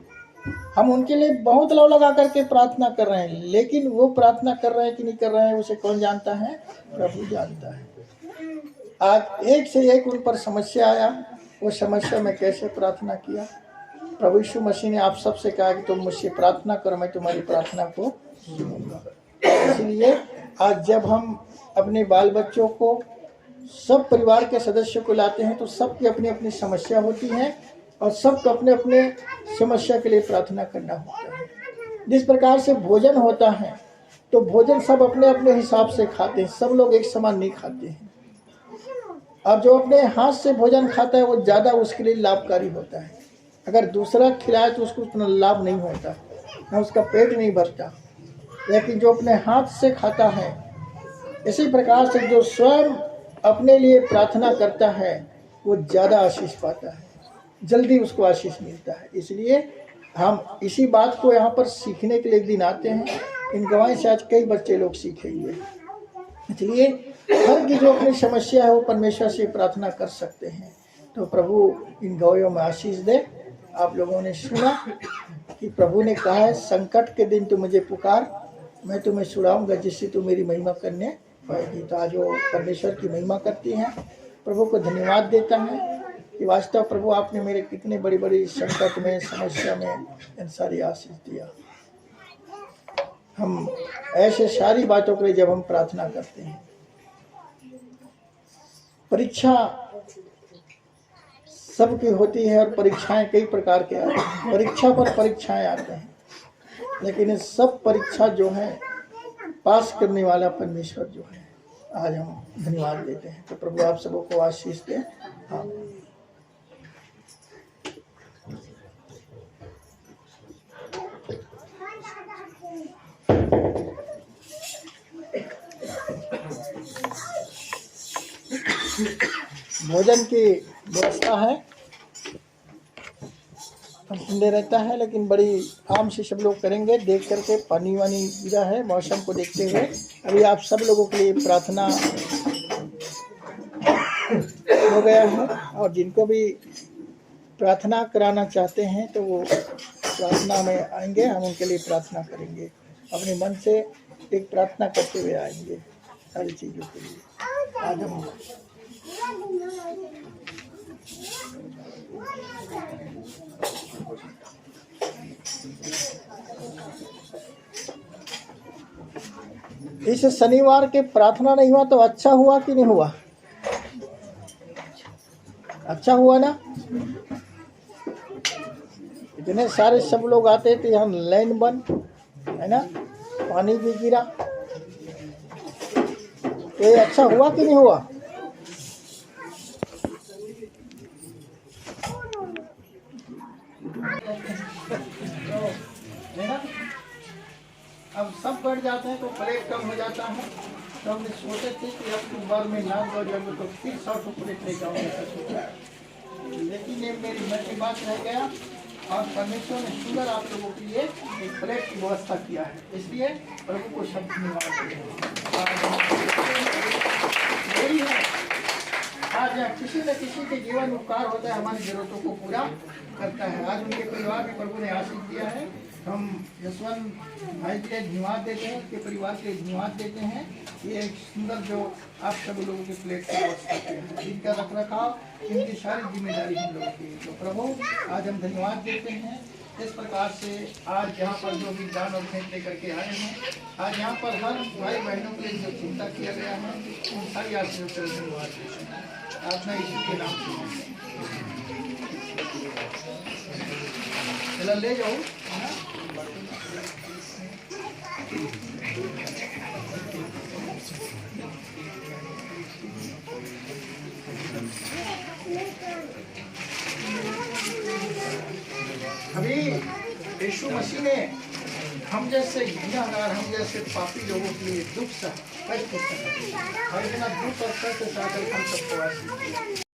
हम उनके लिए बहुत लव लगा करके प्रार्थना कर रहे हैं, लेकिन वो प्रार्थना कर रहे हैं कि नहीं कर रहे हैं, उसे कौन जानता है, प्रभु जानता है। आज एक से एक उन पर समस्या आया, वो समस्या में कैसे प्रार्थना किया। प्रभु यीशु मसीह ने आप सबसे कहा कि तुम मुझसे प्रार्थना करो, मैं तुम्हारी प्रार्थना को सुनूंगा। इसलिए आज जब हम अपने बाल बच्चों को, सब परिवार के सदस्यों को लाते हैं, तो सबकी अपनी अपनी समस्या होती है और सबको अपने अपने समस्या के लिए प्रार्थना करना होता है। जिस प्रकार से भोजन होता है, तो भोजन सब अपने अपने हिसाब से खाते हैं, सब लोग एक समान नहीं खाते हैं। और जो अपने हाथ से भोजन खाता है वो ज़्यादा उसके लिए लाभकारी होता है। अगर दूसरा खिलाए तो उसको उतना लाभ नहीं होता, ना उसका पेट नहीं भरता। लेकिन जो अपने हाथ से खाता है, इसी प्रकार से जो स्वयं अपने लिए प्रार्थना करता है वो ज़्यादा आशीष पाता है, जल्दी उसको आशीष मिलता है। इसलिए हम इसी बात को यहाँ पर सीखने के लिए एक दिन आते हैं। इन गवाही से आज कई बच्चे लोग सीखेंगे। इसलिए हर की जो अपनी समस्या है वो परमेश्वर से प्रार्थना कर सकते हैं। तो प्रभु इन गवाहियों में आशीष दे। आप लोगों ने सुना कि प्रभु ने कहा है, संकट के दिन तू मुझे पुकार, मैं तुम्हें छुड़ाऊंगा जिससे तू मेरी महिमा करने पाएगी। तो आज वो परमेश्वर की महिमा करती हैं, प्रभु को धन्यवाद देता है कि वास्तव प्रभु आपने मेरे कितने बड़ी बड़ी संकट में, समस्या में इन सारी आशीष दिया। हम ऐसे सारी बातों के लिए जब हम प्रार्थना करते हैं, परीक्षा सबकी होती है और परीक्षाएं कई प्रकार के आते हैं, परीक्षा पर परीक्षाएं आते हैं, लेकिन ये सब परीक्षा जो है पास करने वाला परमेश्वर जो है, आज हम धन्यवाद देते हैं। तो प्रभु आप सबों को आशीष दे। आमीन। भोजन की व्यवस्था है, ठंडे रहता है, लेकिन बड़ी आराम से सब लोग करेंगे। देख करके पानी वानी गिरा है, मौसम को देखते हुए अभी आप सब लोगों के लिए प्रार्थना हो गया है, और जिनको भी प्रार्थना कराना चाहते हैं तो वो प्रार्थना में आएंगे, हम उनके लिए प्रार्थना करेंगे। अपने मन से एक प्रार्थना करते हुए आएंगे सारी चीज़ों के लिए। आज हम इस शनिवार के प्रार्थना नहीं हुआ तो अच्छा हुआ कि नहीं हुआ? अच्छा हुआ ना, इतने सारे सब लोग आते थे, हम लाइन बंद है ना, पानी भी गिरा, ये अच्छा हुआ कि नहीं हुआ? है ना? अब सब बढ़ जाते हैं तो प्लेट कम हो जाता है, तो हमने सोचे थे कि अब एक बार में नाम बढ़ जाएंगे तो फिर 100 प्लेट ले जाऊँगा ऐसा सोचा, लेकिन ये मेरी मन की बात रह गया और परमेश्वर ने सुंदर आप लोगों के लिए एक प्लेट की व्यवस्था किया है, इसलिए प्रभु को शब्द धन्यवाद यही है। आज किसी न किसी के जीवन उपकार होता है, हमारी जरूरतों को पूरा करता है। आज उनके परिवार में प्रभु ने आशीष दिया है, हम यशवंत भाई के लिए धन्यवाद देते हैं, उनके परिवार के लिए धन्यवाद देते हैं। ये एक सुंदर जो आप सब लोगों के प्लेट की व्यवस्था की है, इनका रख रखाव इनकी सारी जिम्मेदारी हम लोगों की। तो प्रभु आज हम धन्यवाद देते हैं इस प्रकार से आज यहाँ पर जो भी दान और भेंट लेकर के आए हैं, आज यहाँ पर हर भाई बहनों के लिए जो चिंता किया गया है उन सारी आशीषों से धन्यवाद देते हैं। प्रार्थना यीशु के नाम से चला ले जाओ है ना? अभी यीशु मसीह ने हम जैसे गुनहगार, हम जैसे पापी लोगों के लिए दुख सहा, कष्ट सहा और इतना दुख और कष्ट सहकर हम सबको आशीष दिया।